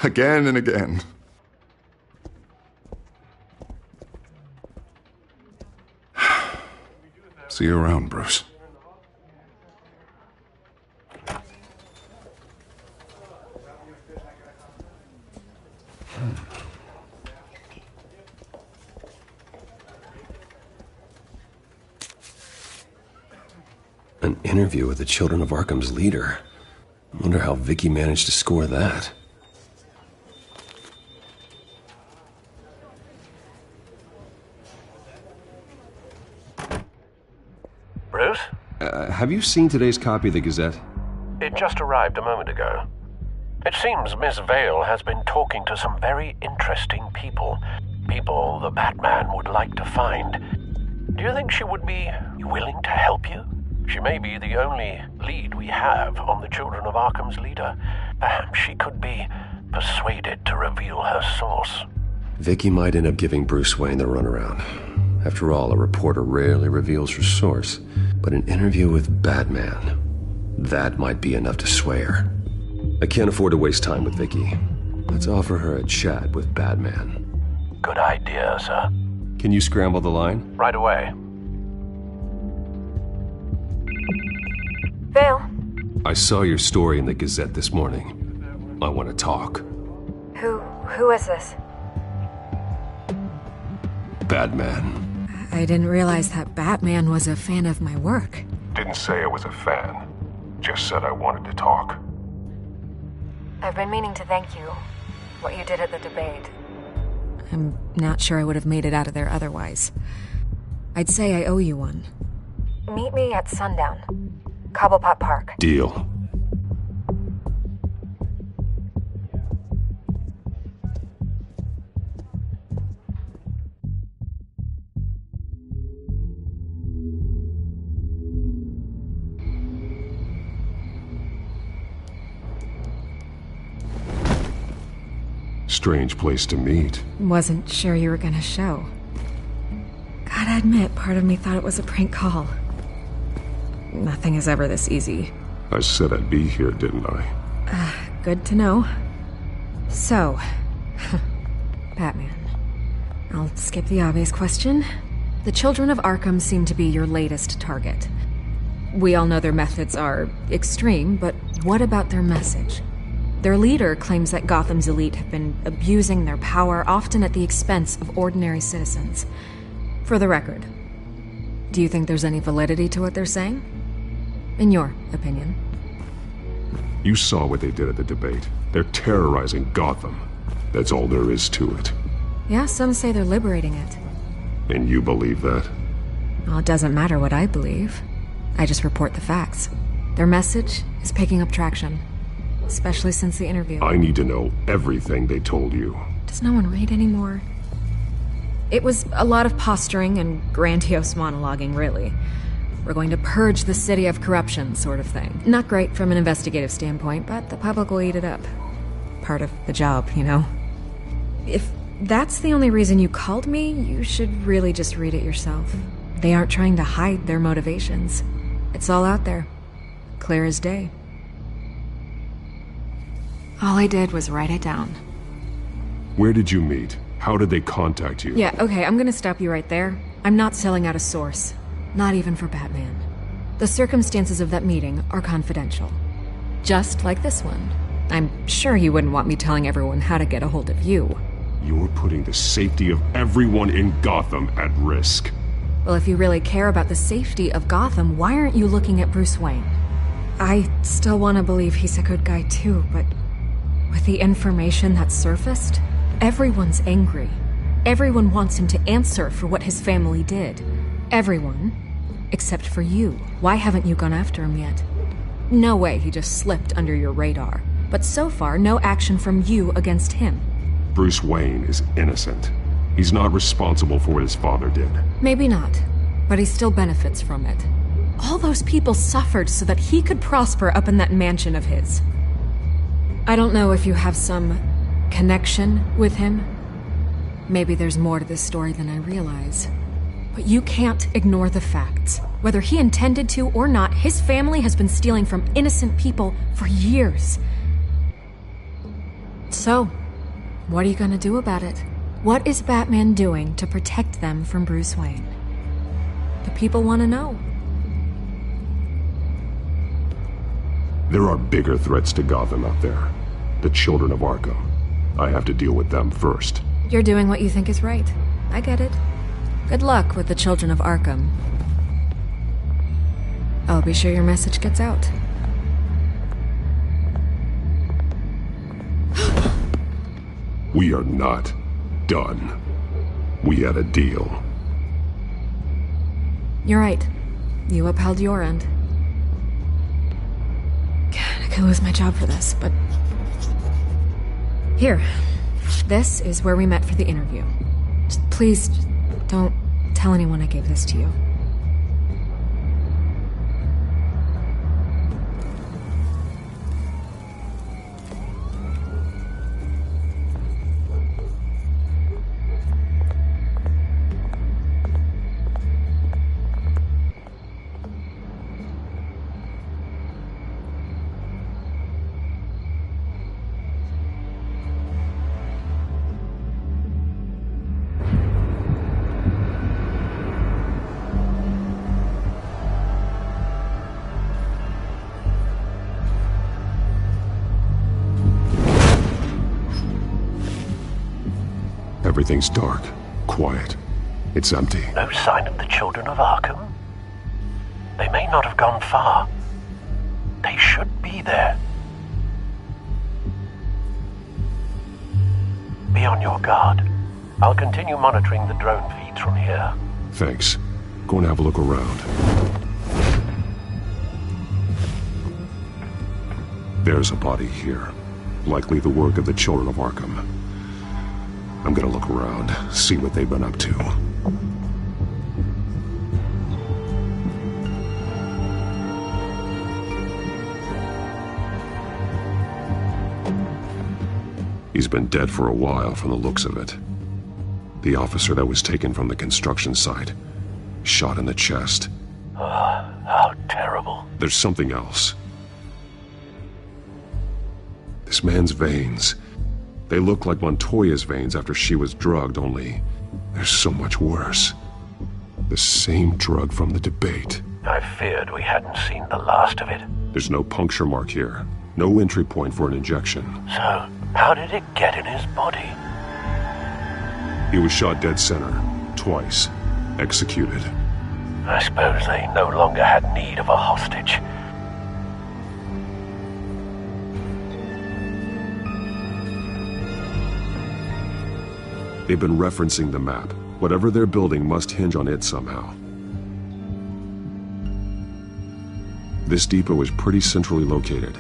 Again and again. See you around, Bruce. An interview with the Children of Arkham's leader. I wonder how Vicky managed to score that. Bruce? Have you seen today's copy of the Gazette? It just arrived a moment ago. It seems Miss Vale has been talking to some very interesting people. People the Batman would like to find. Do you think she would be willing to help you? She may be the only lead we have on the Children of Arkham's leader. Perhaps she could be persuaded to reveal her source. Vicky might end up giving Bruce Wayne the runaround. After all, a reporter rarely reveals her source. But an interview with Batman, that might be enough to sway her. I can't afford to waste time with Vicky. Let's offer her a chat with Batman. Good idea, sir. Can you scramble the line? Right away. Vale. I saw your story in the Gazette this morning. I want to talk. Who is this? Batman. I didn't realize that Batman was a fan of my work. Didn't say I was a fan. Just said I wanted to talk. I've been meaning to thank you. What you did at the debate. I'm not sure I would have made it out of there otherwise. I'd say I owe you one. Meet me at sundown. Cobblepot Park. Deal. Strange place to meet. Wasn't sure you were gonna show. Gotta admit, part of me thought it was a prank call. Nothing is ever this easy. I said I'd be here, didn't I? Good to know. So, Batman. I'll skip the obvious question. The Children of Arkham seem to be your latest target. We all know their methods are extreme, but what about their message? Their leader claims that Gotham's elite have been abusing their power, often at the expense of ordinary citizens. For the record, do you think there's any validity to what they're saying? In your opinion? You saw what they did at the debate. They're terrorizing Gotham. That's all there is to it. Yeah, some say they're liberating it. And you believe that? Well, it doesn't matter what I believe. I just report the facts. Their message is picking up traction. Especially since the interview. I need to know everything they told you. Does no one read anymore? It was a lot of posturing and grandiose monologuing, really. We're going to purge the city of corruption, sort of thing. Not great from an investigative standpoint, but the public will eat it up. Part of the job, you know? If that's the only reason you called me, you should really just read it yourself. They aren't trying to hide their motivations. It's all out there. Clear as day. All I did was write it down. Where did you meet? How did they contact you? Yeah, okay, I'm gonna stop you right there. I'm not selling out a source. Not even for Batman. The circumstances of that meeting are confidential. Just like this one. I'm sure you wouldn't want me telling everyone how to get a hold of you. You're putting the safety of everyone in Gotham at risk. Well, if you really care about the safety of Gotham, why aren't you looking at Bruce Wayne? I still want to believe he's a good guy too, but with the information that surfaced, everyone's angry. Everyone wants him to answer for what his family did. Everyone, except for you. Why haven't you gone after him yet? No way he just slipped under your radar. But so far, no action from you against him. Bruce Wayne is innocent. He's not responsible for what his father did. Maybe not, but he still benefits from it. All those people suffered so that he could prosper up in that mansion of his. I don't know if you have some connection with him. Maybe there's more to this story than I realize. But you can't ignore the facts. Whether he intended to or not, his family has been stealing from innocent people for years. So, what are you gonna do about it? What is Batman doing to protect them from Bruce Wayne? The people want to know. There are bigger threats to Gotham out there. The Children of Arkham. I have to deal with them first. You're doing what you think is right. I get it. Good luck with the Children of Arkham. I'll be sure your message gets out. We are not done. We had a deal. You're right. You upheld your end. God, I could lose my job for this, but... Here. This is where we met for the interview. Please, don't tell anyone I gave this to you. Everything's dark, quiet. It's empty. No sign of the children of Arkham? They may not have gone far. They should be there. Be on your guard. I'll continue monitoring the drone feeds from here. Thanks. Go and have a look around. There's a body here. Likely the work of the children of Arkham. I'm gonna look around, see what they've been up to. He's been dead for a while from the looks of it. The officer that was taken from the construction site. Shot in the chest. How terrible. There's something else. This man's veins. They look like Montoya's veins after she was drugged, only they're so much worse. The same drug from the debate. I feared we hadn't seen the last of it. There's no puncture mark here. No entry point for an injection. So, how did it get in his body? He was shot dead center. Twice. Executed. I suppose they no longer had need of a hostage. They've been referencing the map. Whatever they're building must hinge on it somehow. This depot is pretty centrally located.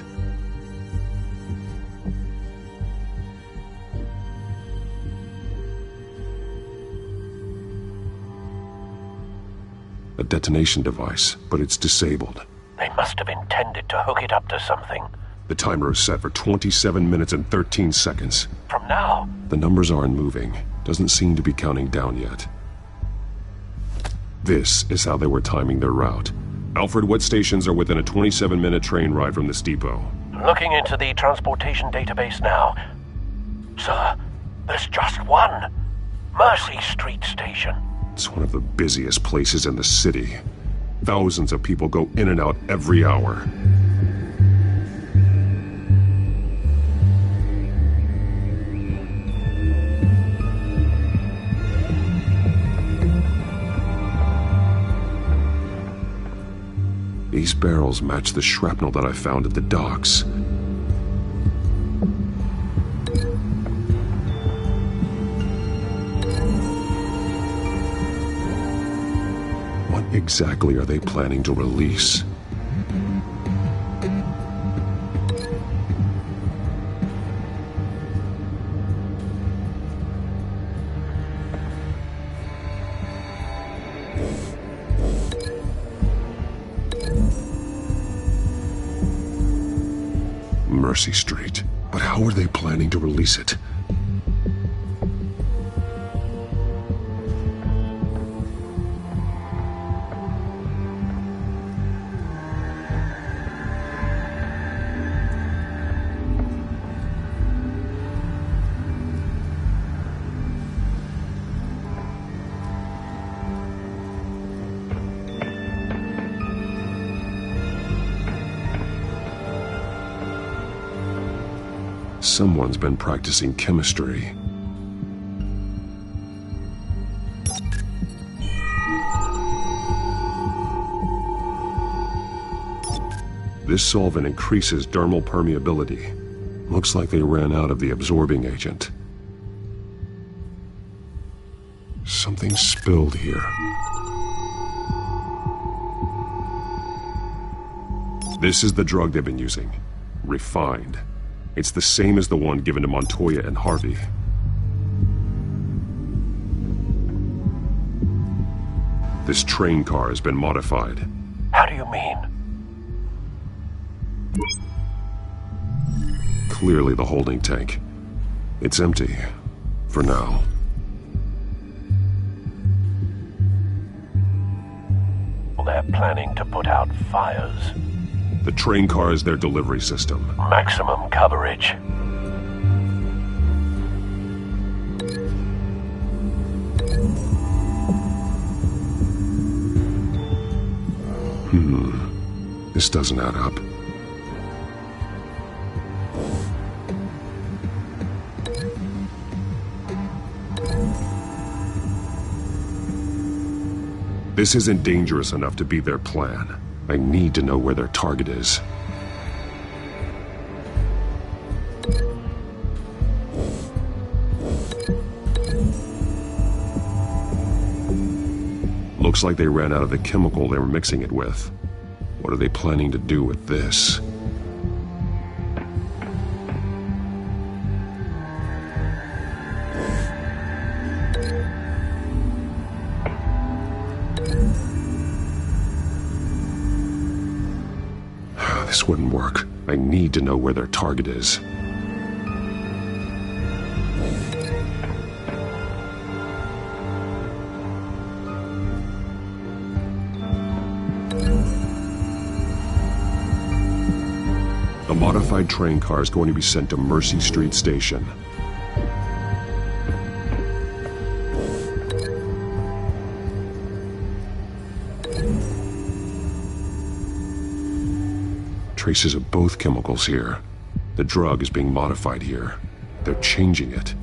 A detonation device, but it's disabled. They must have intended to hook it up to something. The timer is set for 27 minutes and 13 seconds. From now? The numbers aren't moving. Doesn't seem to be counting down yet. This is how they were timing their route. Alfred, what stations are within a 27-minute train ride from this depot? Looking into the transportation database now. Sir, there's just one. Mercy Street Station. It's one of the busiest places in the city. Thousands of people go in and out every hour. These barrels match the shrapnel that I found at the docks. What exactly are they planning to release? Mercy Street. But how are they planning to release it? Someone's been practicing chemistry. This solvent increases dermal permeability. Looks like they ran out of the absorbing agent. Something spilled here. This is the drug they've been using. Refined. It's the same as the one given to Montoya and Harvey. This train car has been modified. How do you mean? Clearly the holding tank. It's empty. For now. They're planning to put out fires. The train car is their delivery system. Maximum coverage. This doesn't add up. This isn't dangerous enough to be their plan. I need to know where their target is. Looks like they ran out of the chemical they were mixing it with. What are they planning to do with this? This wouldn't work. I need to know where their target is. The modified train car is going to be sent to Mercy Street Station. Traces of both chemicals here. The drug is being modified here. They're changing it.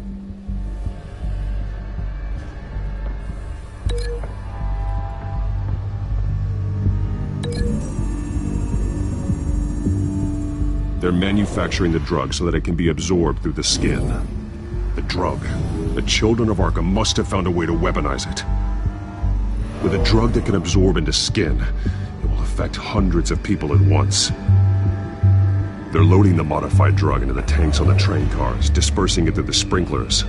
They're manufacturing the drug so that it can be absorbed through the skin. The drug. The children of Arkham must have found a way to weaponize it. With a drug that can absorb into skin, it will affect hundreds of people at once. They're loading the modified drug into the tanks on the train cars, dispersing it through the sprinklers.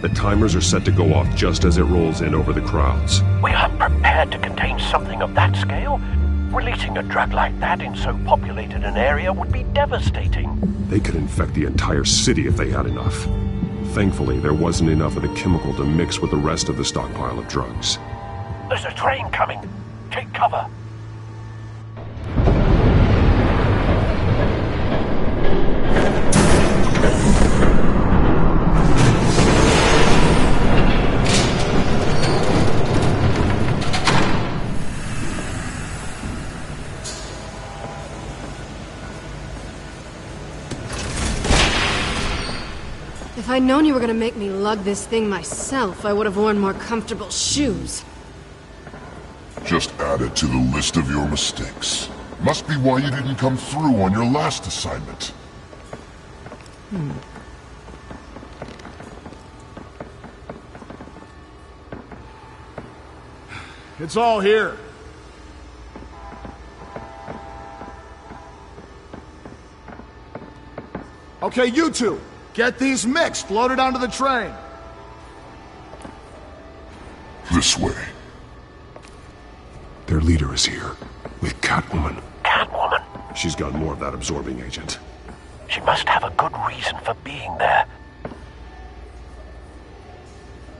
The timers are set to go off just as it rolls in over the crowds. We aren't prepared to contain something of that scale. Releasing a drug like that in so populated an area would be devastating. They could infect the entire city if they had enough. Thankfully, there wasn't enough of the chemical to mix with the rest of the stockpile of drugs. There's a train coming. Take cover. If I'd known you were gonna make me lug this thing myself, I would have worn more comfortable shoes. Just add it to the list of your mistakes. Must be why you didn't come through on your last assignment. It's all here. Okay, you two. Get these mixed, loaded onto the train. This way. Their leader is here, with Catwoman. Catwoman? She's got more of that absorbing agent. She must have a good reason for being there.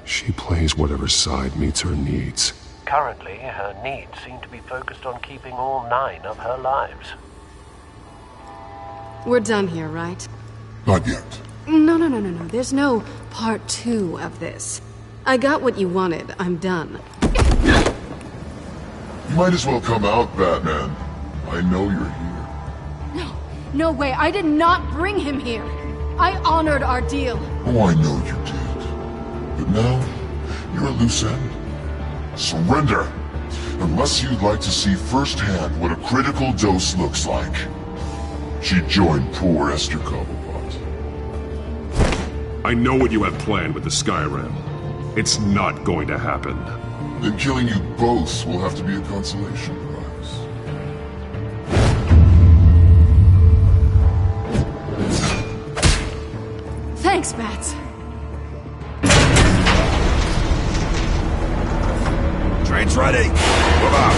She plays whatever side meets her needs. Currently, her needs seem to be focused on keeping all 9 of her lives. We're done here, right? Not yet. No. There's no part 2 of this. I got what you wanted. I'm done. You might as well come out, Batman. I know you're here. No way. I did not bring him here. I honored our deal. Oh, I know you did. But now, you're a loose end. Surrender, Unless you'd like to see firsthand what a critical dose looks like. She joined poor Esther Cobblepot. I know what you have planned with the Skyrim. It's not going to happen. Then killing you both will have to be a consolation prize. Thanks, Bats. Train's ready! Move out!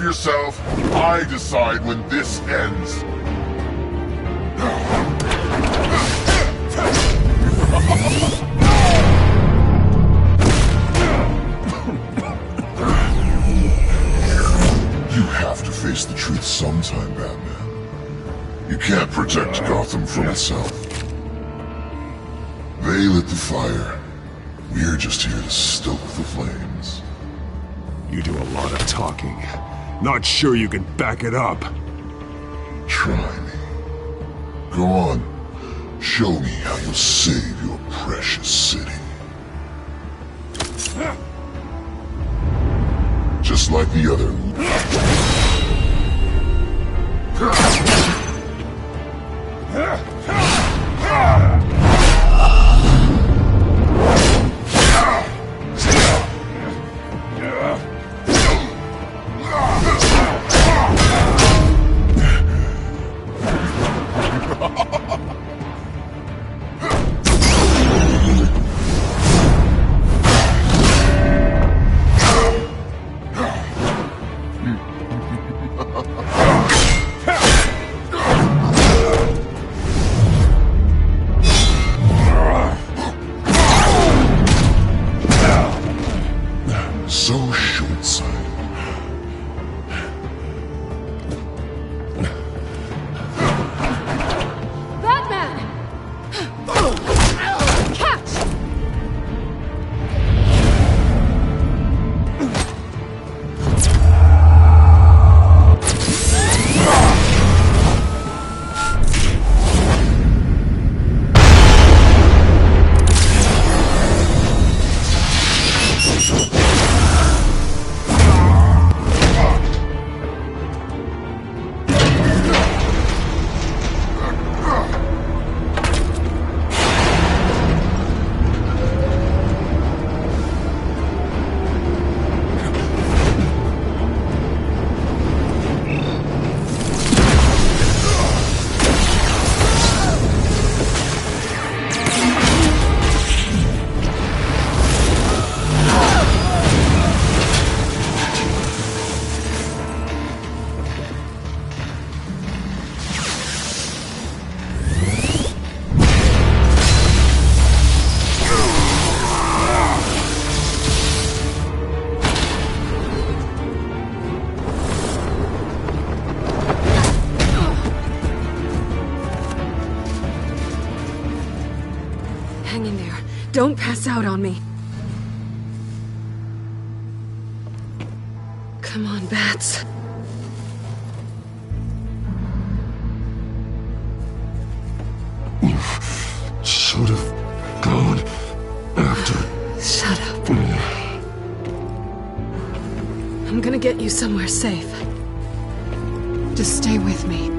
Yourself, I decide when this ends. You have to face the truth sometime, Batman. You can't protect Gotham from itself. They lit the fire. We're just here to stoke the flames. You do a lot of talking. Not sure you can back it up. Try me. Go on. Show me how you'll save your precious city. Just like the other. So short-sighted. Batman! Catch! Hang in there. Don't pass out on me. Come on, Bats. You should have gone after. Shut up. I'm gonna get you somewhere safe. Just stay with me.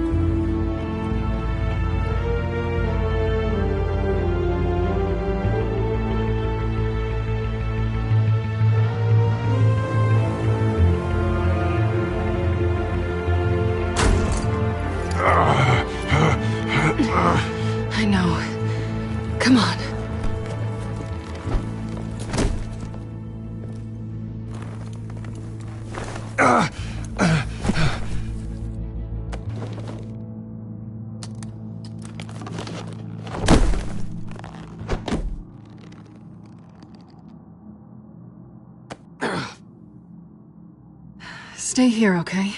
Stay here, okay?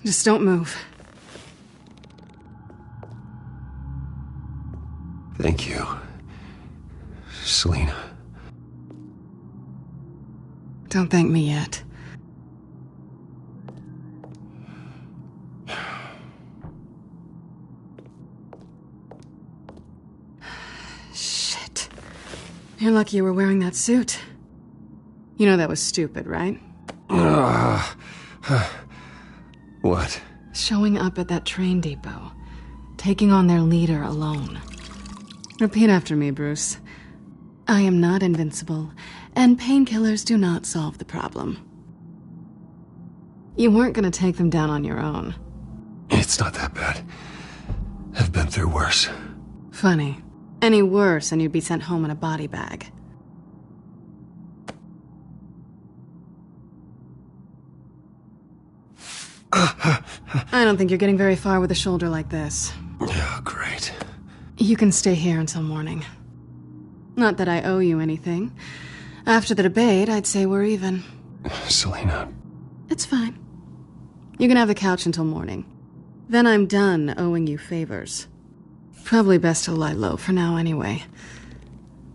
Just don't move. Thank you, Selina. Don't thank me yet. Shit. You're lucky you were wearing that suit. You know that was stupid, right? What? Showing up at that train depot. Taking on their leader alone. Repeat after me, Bruce. I am not invincible, and painkillers do not solve the problem. You weren't gonna take them down on your own. It's not that bad. I've been through worse. Funny. Any worse and you'd be sent home in a body bag. I don't think you're getting very far with a shoulder like this. Oh, great. You can stay here until morning. Not that I owe you anything. After the debate, I'd say we're even. Selina. It's fine. You can have the couch until morning. Then I'm done owing you favors. Probably best to lie low for now anyway.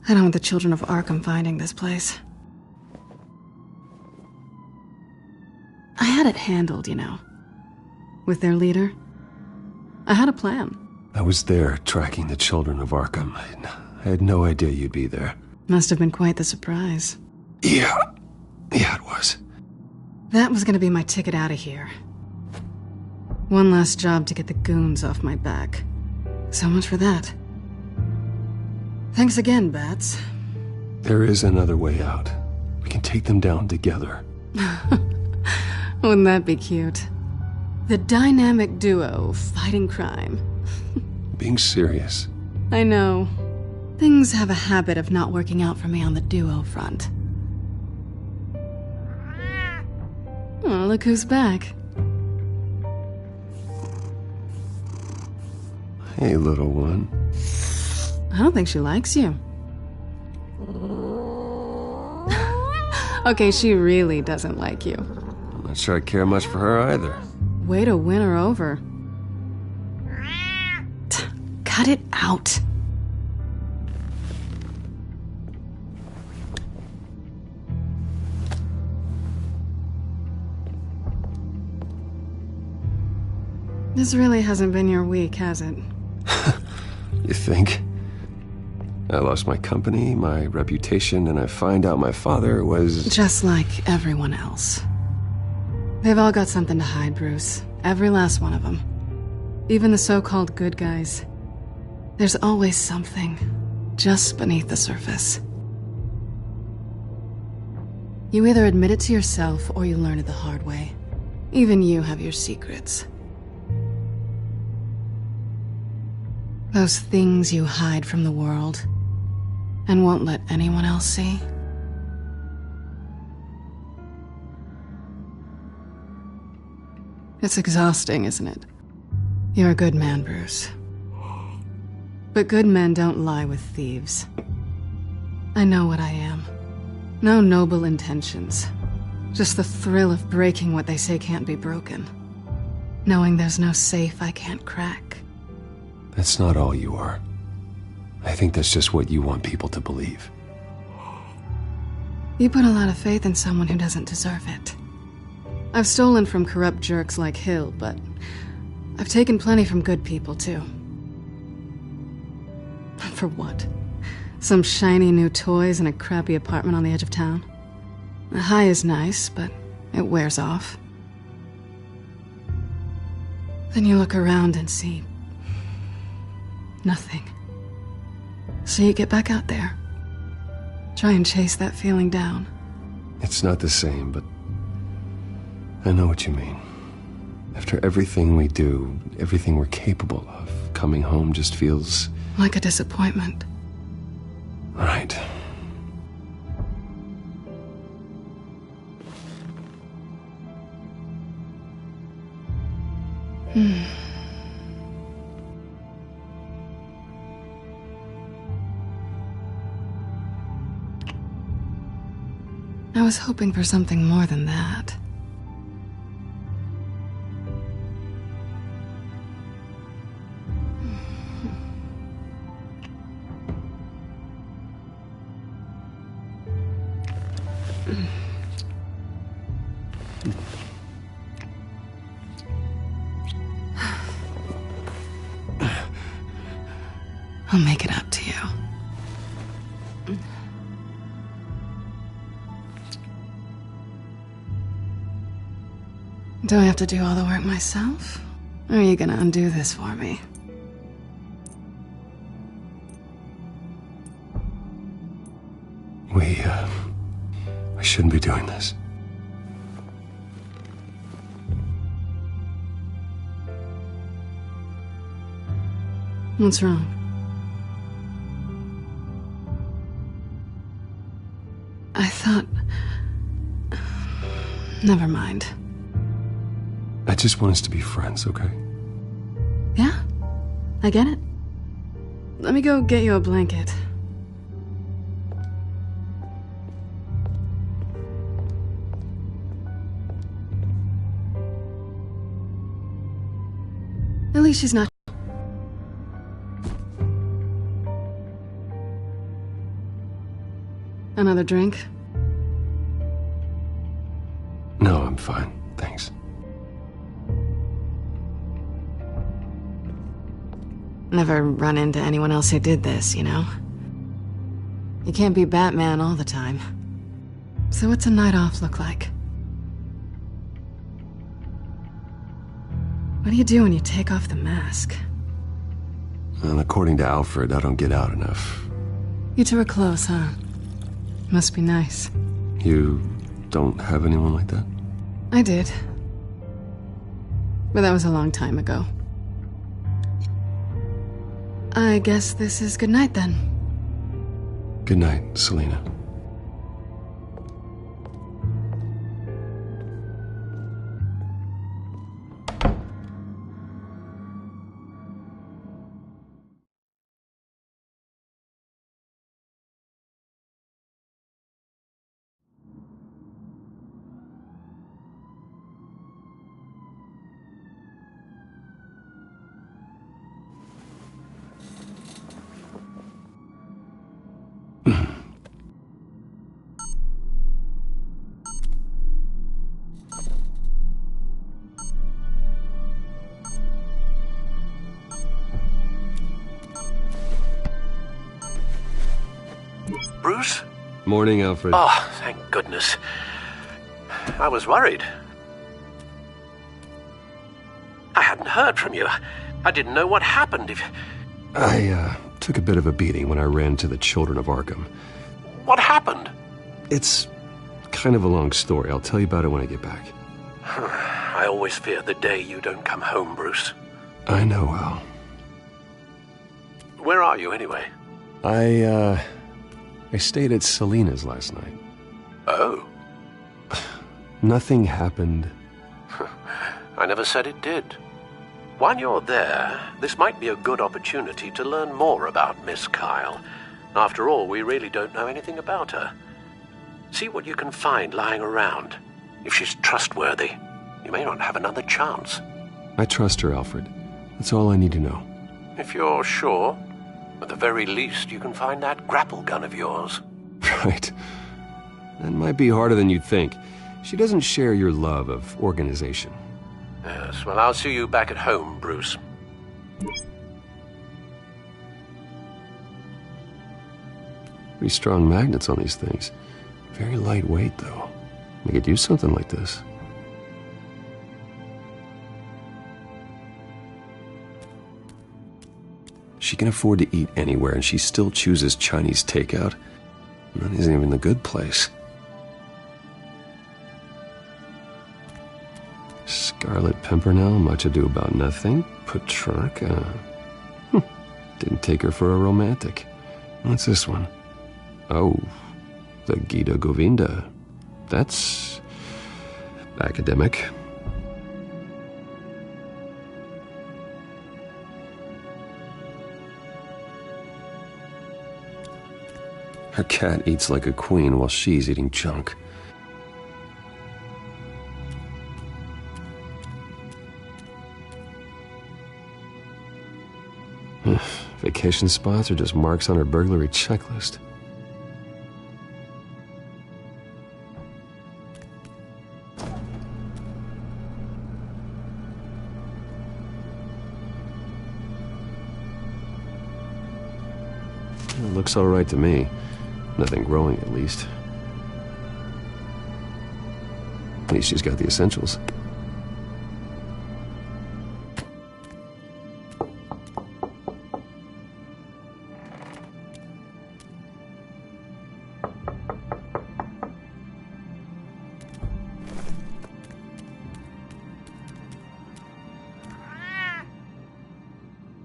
I don't want the children of Arkham finding this place. I had it handled, you know. With their leader. I had a plan. I was there tracking the children of Arkham. I had no idea you'd be there. Must have been quite the surprise. Yeah, it was. That was gonna be my ticket out of here. One last job to get the goons off my back. So much for that. Thanks again, Bats. There is another way out. We can take them down together. Wouldn't that be cute? The dynamic duo fighting crime. Being serious. I know. Things have a habit of not working out for me on the duo front. Oh, look who's back. Hey, little one. I don't think she likes you. Okay, she really doesn't like you. I'm not sure I care much for her either. Way to win her over. Cut it out. This really hasn't been your week, has it? You think? I lost my company, my reputation, and I find out my father was... Just like everyone else. They've all got something to hide, Bruce. Every last one of them. Even the so-called good guys. There's always something, just beneath the surface. You either admit it to yourself, or you learn it the hard way. Even you have your secrets. Those things you hide from the world, and won't let anyone else see. It's exhausting, isn't it? You're a good man, Bruce. But good men don't lie with thieves. I know what I am. No noble intentions. Just the thrill of breaking what they say can't be broken. Knowing there's no safe I can't crack. That's not all you are. I think that's just what you want people to believe. You put a lot of faith in someone who doesn't deserve it. I've stolen from corrupt jerks like Hill, but I've taken plenty from good people, too. For what? Some shiny new toys and a crappy apartment on the edge of town? The high is nice, but it wears off. Then you look around and see... nothing. So you get back out there. Try and chase that feeling down. It's not the same, but I know what you mean. After everything we do, everything we're capable of, coming home just feels... like a disappointment. Right. I was hoping for something more than that. I'll make it up to you. Do I have to do all the work myself? Or are you gonna undo this for me? I shouldn't be doing this. What's wrong? I thought... Never mind. I just want us to be friends, okay? Yeah, I get it. Let me go get you a blanket. At least she's not... Another drink? No, I'm fine. Thanks. Never run into anyone else who did this, you know? You can't be Batman all the time. So what's a night off look like? What do you do when you take off the mask? And according to Alfred, I don't get out enough. You two are close, huh? Must be nice. You don't have anyone like that? I did. But that was a long time ago. I guess this is good night then. Good night, Selina. Bruce? Morning, Alfred. Oh, thank goodness. I was worried. I hadn't heard from you. I didn't know what happened. I took a bit of a beating when I ran to the Children of Arkham. What happened? It's kind of a long story. I'll tell you about it when I get back. I always fear the day you don't come home, Bruce. I know, Al. Where are you, anyway? I stayed at Selina's last night. Oh. Nothing happened. I never said it did. While you're there, this might be a good opportunity to learn more about Miss Kyle. After all, we really don't know anything about her. See what you can find lying around. If she's trustworthy, you may not have another chance. I trust her, Alfred. That's all I need to know. If you're sure, at the very least, you can find that grapple gun of yours. Right. That might be harder than you'd think. She doesn't share your love of organization. Yes, well, I'll see you back at home, Bruce. Pretty strong magnets on these things. Very lightweight, though. They could use something like this. She can afford to eat anywhere, and she still chooses Chinese takeout. And that isn't even the good place. Scarlet Pimpernel, Much Ado About Nothing, Petrarca. Didn't take her for a romantic. What's this one? Oh, the Gita Govinda. That's academic. Her cat eats like a queen while she's eating junk. Vacation spots are just marks on her burglary checklist. It looks all right to me. Nothing growing, at least. At least she's got the essentials.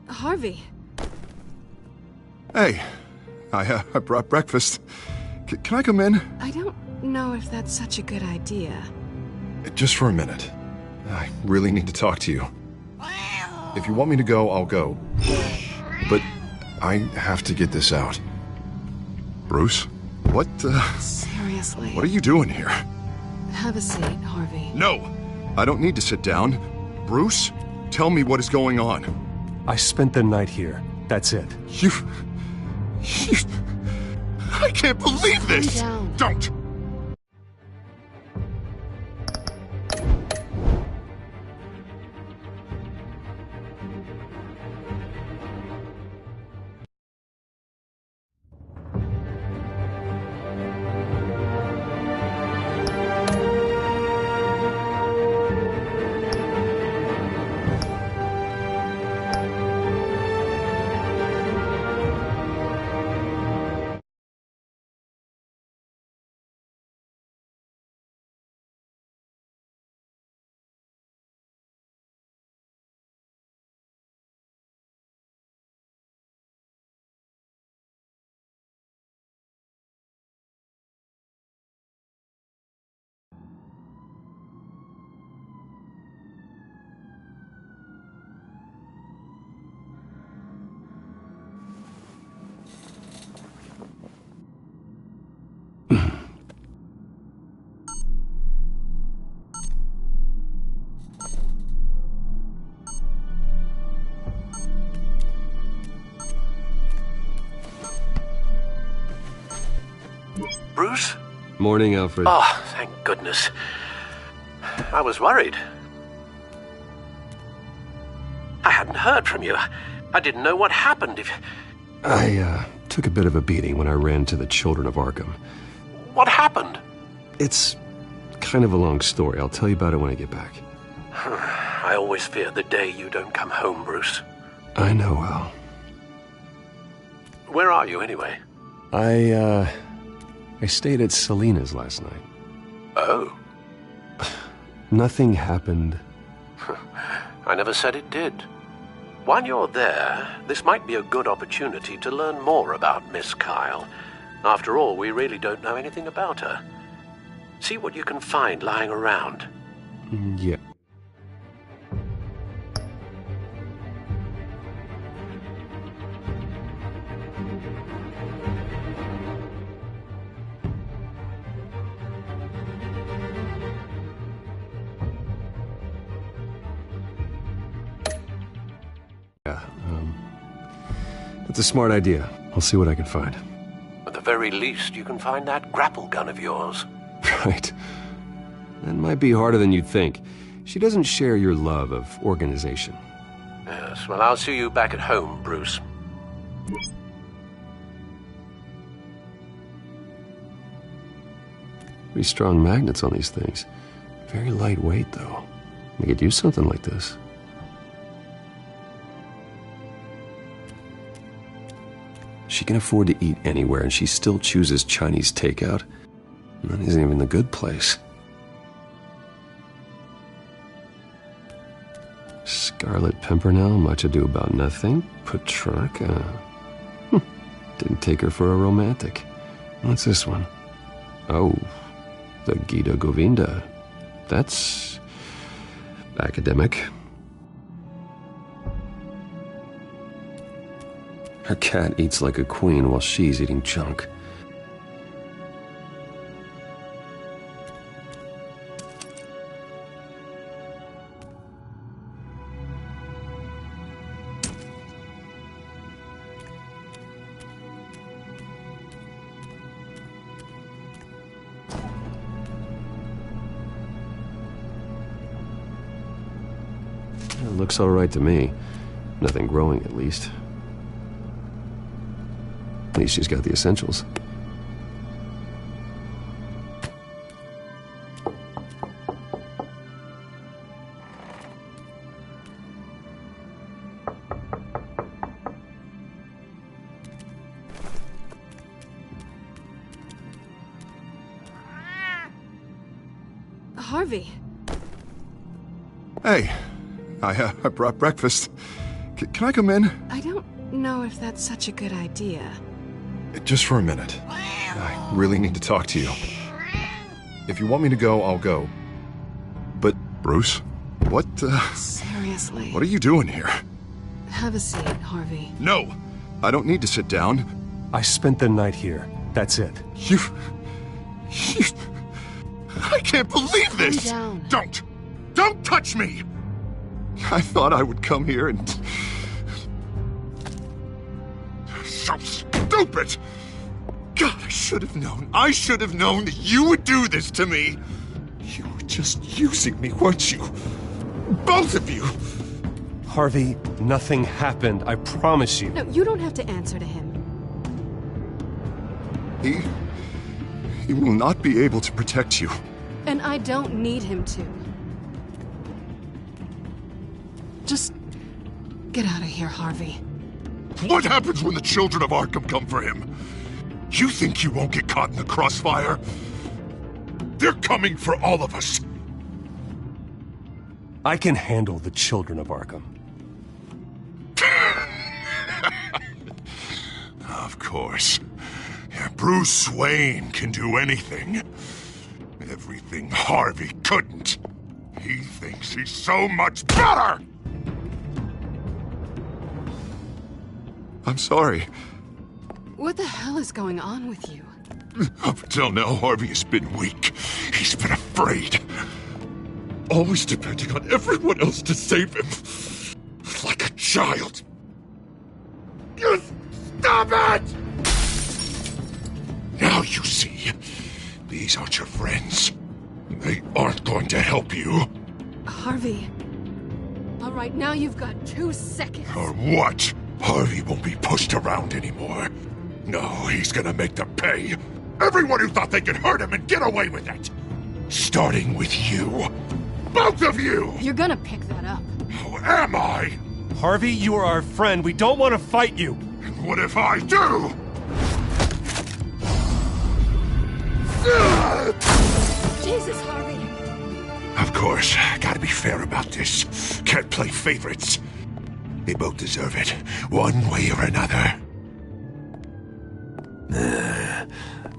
Harvey. Hey, I brought breakfast. Can I come in? I don't know if that's such a good idea. Just for a minute. I really need to talk to you. If you want me to go, I'll go. But I have to get this out. Bruce? What, Seriously. What are you doing here? Have a seat, Harvey. No! I don't need to sit down. Bruce, tell me what is going on. I spent the night here. That's it. You... I can't believe this! Calm down. Don't! Bruce? Morning, Alfred. Oh, thank goodness. I was worried. I hadn't heard from you. I didn't know what happened. I took a bit of a beating when I ran to the Children of Arkham. What happened? It's kind of a long story. I'll tell you about it when I get back. I always fear the day you don't come home, Bruce. I know, Al. Where are you, anyway? I stayed at Selena's last night. Oh. Nothing happened. I never said it did. While you're there, this might be a good opportunity to learn more about Miss Kyle. After all, we really don't know anything about her. See what you can find lying around. Yeah. That's a smart idea. I'll see what I can find. At the very least, you can find that grapple gun of yours. Right. That might be harder than you'd think. She doesn't share your love of organization. Yes, well, I'll see you back at home, Bruce. Pretty strong magnets on these things. Very lightweight, though. We could use something like this. She can afford to eat anywhere, and she still chooses Chinese takeout. And that isn't even the good place. Scarlet Pimpernel, Much Ado About Nothing, Petrarca. Didn't take her for a romantic. What's this one? Oh, the Gita Govinda. That's academic. Her cat eats like a queen while she's eating junk. It looks all right to me. Nothing growing, at least. At least she's got the essentials. Harvey. Hey, I brought breakfast. Can I come in? I don't know if that's such a good idea. Just for a minute. I really need to talk to you. If you want me to go, I'll go. But, Bruce, what, Seriously. what are you doing here? Have a seat, Harvey. No! I don't need to sit down. I spent the night here. That's it. You... I can't believe this! Calm down. Don't touch me! I thought I would come here and... So stupid! God, I should have known. I should have known that you would do this to me. You were just using me, weren't you? Both of you! Harvey, nothing happened. I promise you. No, you don't have to answer to him. He will not be able to protect you. And I don't need him to. Just get out of here, Harvey. What happens when the children of Arkham come for him? You think you won't get caught in the crossfire? They're coming for all of us. I can handle the children of Arkham. Of course. Yeah, Bruce Wayne can do anything. Everything Harvey couldn't. He thinks he's so much better! I'm sorry. What the hell is going on with you? Up until now, Harvey has been weak. He's been afraid. Always depending on everyone else to save him. Like a child. You stop it! Now you see. These aren't your friends. They aren't going to help you. Harvey. All right, now you've got 2 seconds. Or what? Harvey won't be pushed around anymore. No, he's gonna make them pay. Everyone who thought they could hurt him and get away with it. Starting with you. Both of you! You're gonna pick that up. Who am I? Harvey, you are our friend. We don't want to fight you. And what if I do? Jesus, Harvey! Of course, gotta be fair about this. Can't play favorites. They both deserve it, one way or another.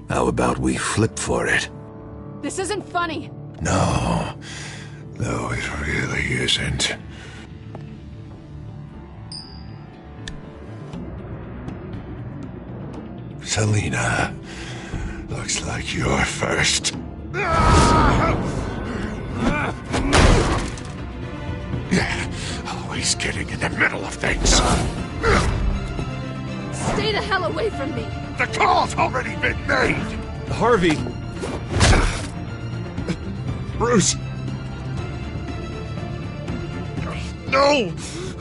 How about we flip for it? This isn't funny. No, it really isn't. Selina, looks like you're first. Always getting in the middle of things. Stay the hell away from me! The call's already been made! Harvey! Bruce! No!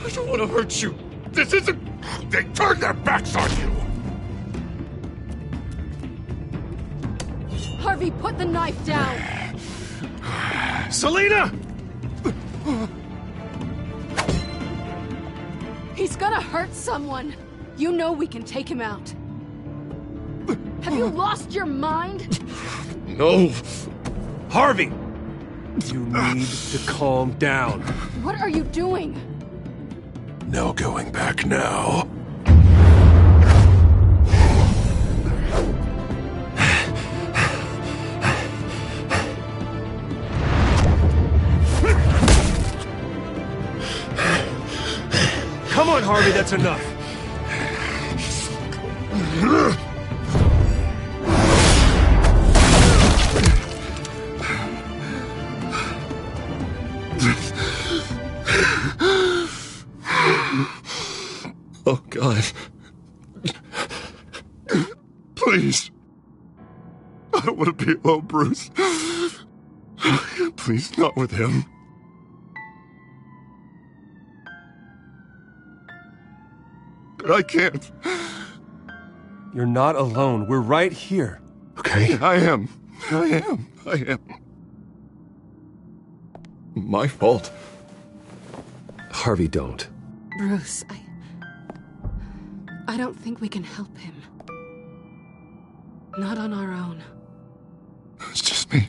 I don't want to hurt you! This isn't... They turned their backs on you! Harvey, put the knife down! Selina! He's gonna hurt someone! You know we can take him out. Have you lost your mind? No! Harvey! You need to calm down. What are you doing? No going back now. Come on, Harvey, that's enough. Oh, God. Please. I don't want to be alone, Bruce. Please, not with him. but I can't. You're not alone. We're right here. Okay, I am. My fault. Harvey, don't. Bruce, I don't think we can help him. Not on our own. It's just me.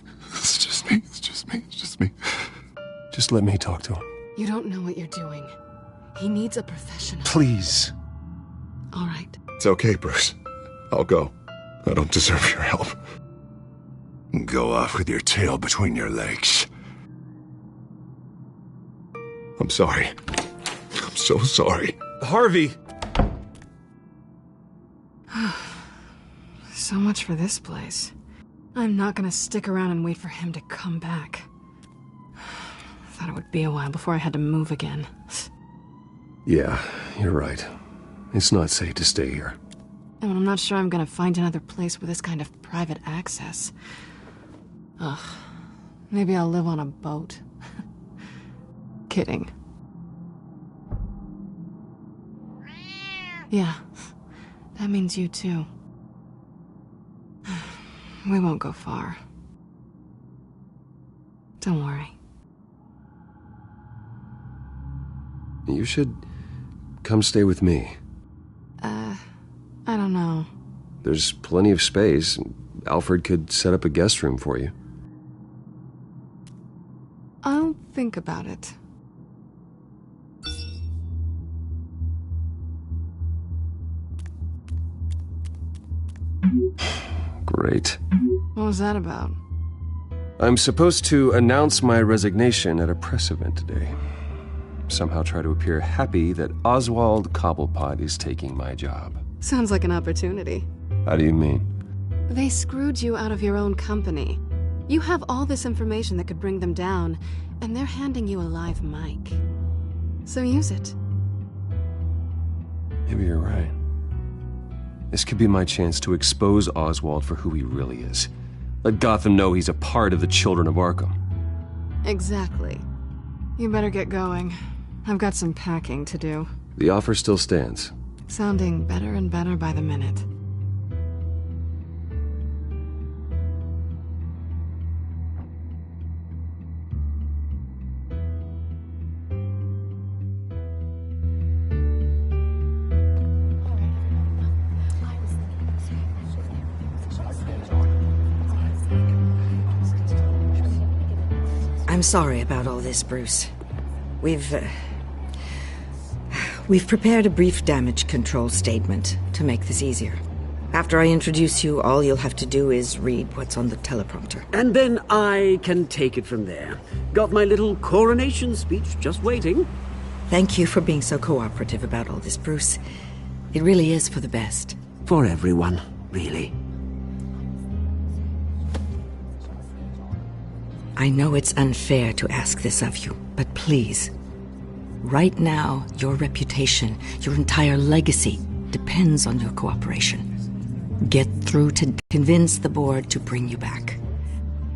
Just let me talk to him. You don't know what you're doing. He needs a professional. Please. All right. It's okay, Bruce. I'll go. I don't deserve your help. Go off with your tail between your legs. I'm sorry. I'm so sorry. Harvey! So much for this place. I'm not gonna stick around and wait for him to come back. Thought it would be a while before I had to move again. Yeah, you're right. It's not safe to stay here. And I'm not sure I'm gonna find another place with this kind of private access. Ugh. Maybe I'll live on a boat. Kidding. Yeah. That means you too. We won't go far. Don't worry. You should come stay with me. I don't know. There's plenty of space. Alfred could set up a guest room for you. I'll think about it. Great. What was that about? I'm supposed to announce my resignation at a press event today. Somehow try to appear happy that Oswald Cobblepot is taking my job. Sounds like an opportunity. How do you mean? They screwed you out of your own company. You have all this information that could bring them down, and they're handing you a live mic. So use it. Maybe you're right. This could be my chance to expose Oswald for who he really is. Let Gotham know he's a part of the Children of Arkham. Exactly. You better get going. I've got some packing to do. The offer still stands. Sounding better and better by the minute. I'm sorry about all this, Bruce. We've prepared a brief damage control statement to make this easier. After I introduce you, all you'll have to do is read what's on the teleprompter. And then I can take it from there. Got my little coronation speech just waiting. Thank you for being so cooperative about all this, Bruce. It really is for the best. For everyone, really. I know it's unfair to ask this of you, but please. Right now, your reputation, your entire legacy, depends on your cooperation. Get through to convince the board to bring you back.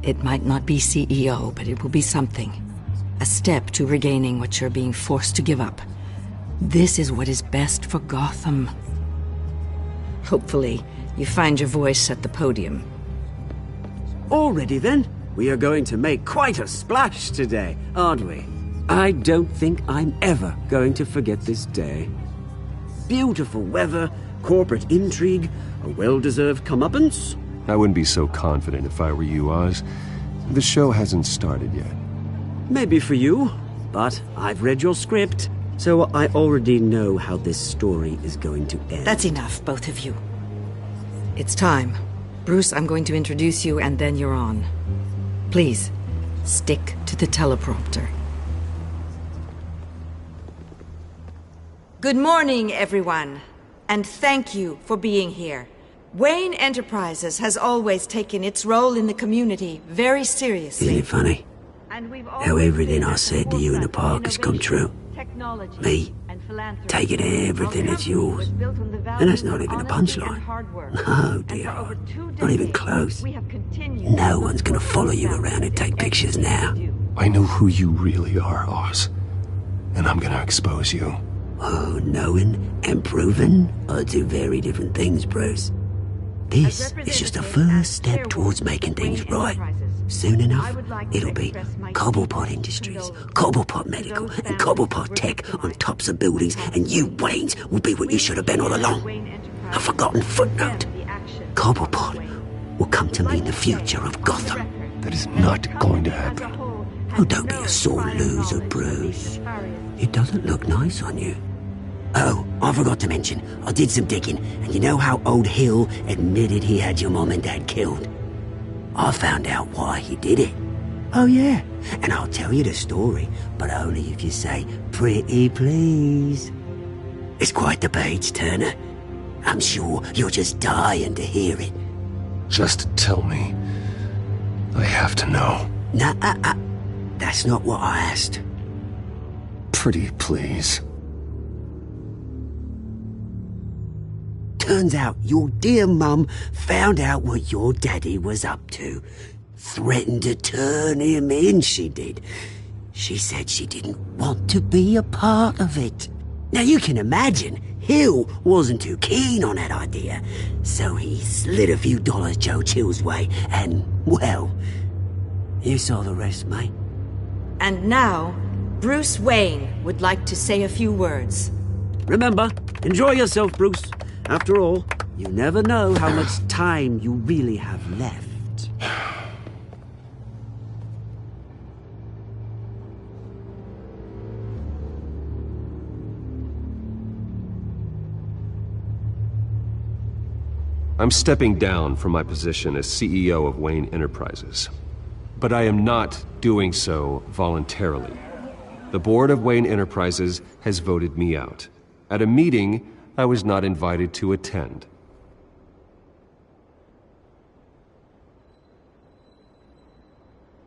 It might not be CEO, but it will be something. A step to regaining what you're being forced to give up. This is what is best for Gotham. Hopefully, you find your voice at the podium. Already then? We are going to make quite a splash today, aren't we? I don't think I'm ever going to forget this day. Beautiful weather, corporate intrigue, a well-deserved comeuppance. I wouldn't be so confident if I were you, Oz. The show hasn't started yet. Maybe for you, but I've read your script, so I already know how this story is going to end. That's enough, both of you. It's time. Bruce, I'm going to introduce you, and then you're on. Please, stick to the teleprompter. Good morning, everyone, and thank you for being here. Wayne Enterprises has always taken its role in the community very seriously. Isn't it funny how everything I said to you in the park has come true? Me, taking everything that's yours. And that's not even a punchline. No, dear. Not even close. No one's gonna follow you around and take pictures now. I know who you really are, Oz. And I'm gonna expose you. Oh, knowing and proving are two very different things, Bruce. This is just a first step towards making things right. Soon enough, it'll be Cobblepot Industries, Cobblepot Medical, and Cobblepot Tech on tops of buildings, and you, Waynes, will be what you should have been all along. A forgotten footnote. Cobblepot will come to mean the future of Gotham. That is not going to happen. Oh, don't be a sore loser, Bruce. It doesn't look nice on you. Oh, I forgot to mention, I did some digging, and you know how old Hill admitted he had your mom and dad killed? I found out why he did it. Oh yeah, and I'll tell you the story, but only if you say, pretty please. It's quite the page turner. I'm sure you're just dying to hear it. Just tell me. I have to know. Nah, that's not what I asked. Pretty please. Turns out your dear mum found out what your daddy was up to. Threatened to turn him in, she did. She said she didn't want to be a part of it. Now you can imagine, Hill wasn't too keen on that idea. So he slid a few dollars Joe Chill's way and, well, you saw the rest, mate. And now, Bruce Wayne would like to say a few words. Remember, enjoy yourself, Bruce. After all, you never know how much time you really have left. I'm stepping down from my position as CEO of Wayne Enterprises. But I am not doing so voluntarily. The board of Wayne Enterprises has voted me out. At a meeting I was not invited to attend.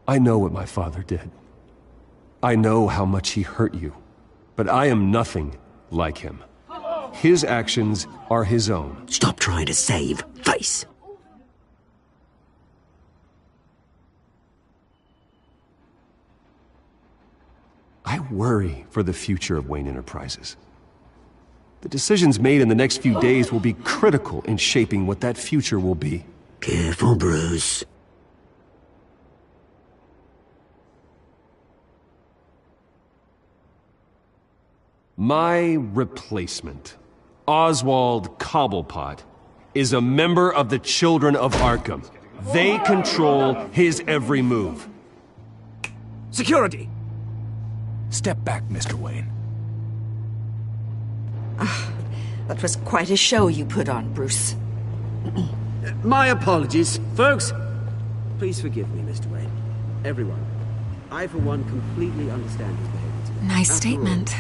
I know what my father did. I know how much he hurt you. But I am nothing like him. His actions are his own. Stop trying to save face. I worry for the future of Wayne Enterprises. The decisions made in the next few days will be critical in shaping what that future will be. Careful, Bruce. My replacement, Oswald Cobblepot, is a member of the Children of Arkham. They control his every move. Security! Step back, Mr. Wayne. That was quite a show you put on, Bruce. My apologies, folks. Please forgive me, Mr. Wayne. Everyone. I, for one, completely understand his behavior today. Nice statement.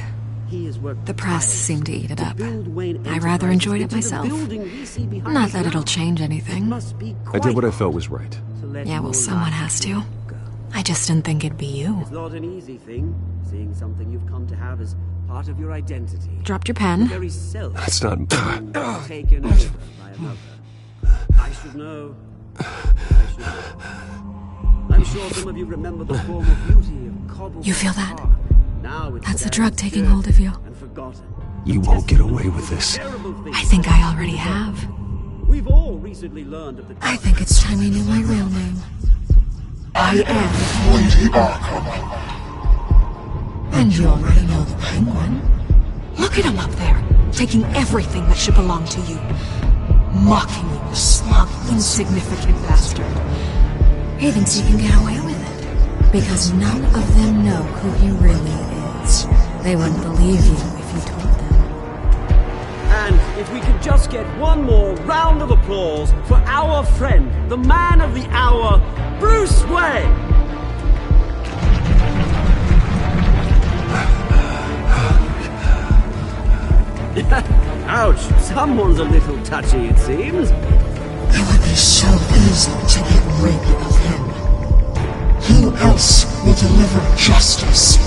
The press seemed to eat it up. I rather enjoyed it myself. Not that it'll change anything. I did what I felt was right. Yeah, well, someone has to. I just didn't think it'd be you. It's not an easy thing, seeing something you've come to have as part of your identity. Dropped your pen. That's not... taken over by another. I should know. I'm sure some of you remember the form of beauty of Cobblepot. You feel that? Now it's That's the drug taking hold of you. You won't get away with this. I think I already have. We've all recently learned of the... I think it's time you knew my real name. I am Lady Arkham. And you already know the Penguin. Look at him up there, taking everything that should belong to you. Mocking you, a smug, insignificant bastard. He thinks he can get away with it. Because none of them know who he really is. They wouldn't believe you if you told them. And if we could just get one more round of applause for our friend, the man of the hour, Bruce Wayne! Ouch, someone's a little touchy, it seems. It would be so easy to get rid of him. Who else will deliver justice?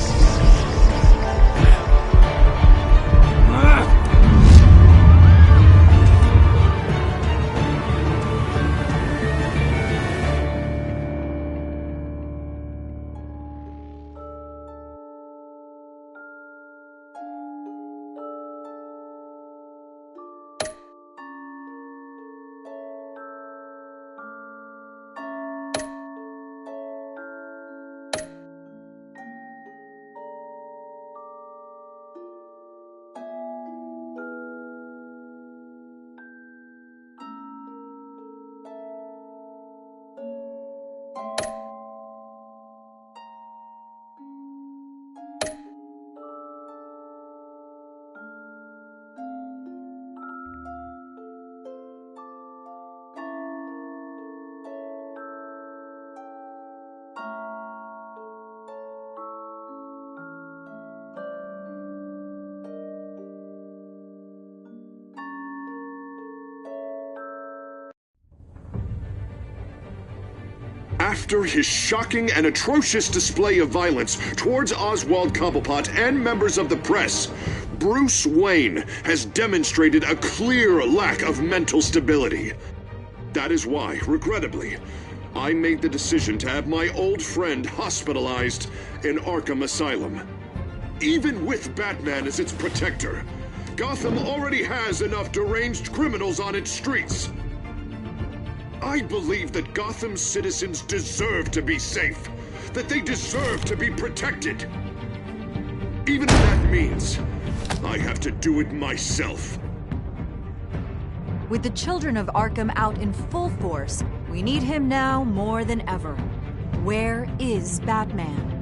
After his shocking and atrocious display of violence towards Oswald Cobblepot and members of the press, Bruce Wayne has demonstrated a clear lack of mental stability. That is why, regrettably, I made the decision to have my old friend hospitalized in Arkham Asylum. Even with Batman as its protector, Gotham already has enough deranged criminals on its streets. I believe that Gotham's citizens deserve to be safe, that they deserve to be protected. Even if that means I have to do it myself. With the children of Arkham out in full force, we need him now more than ever. Where is Batman?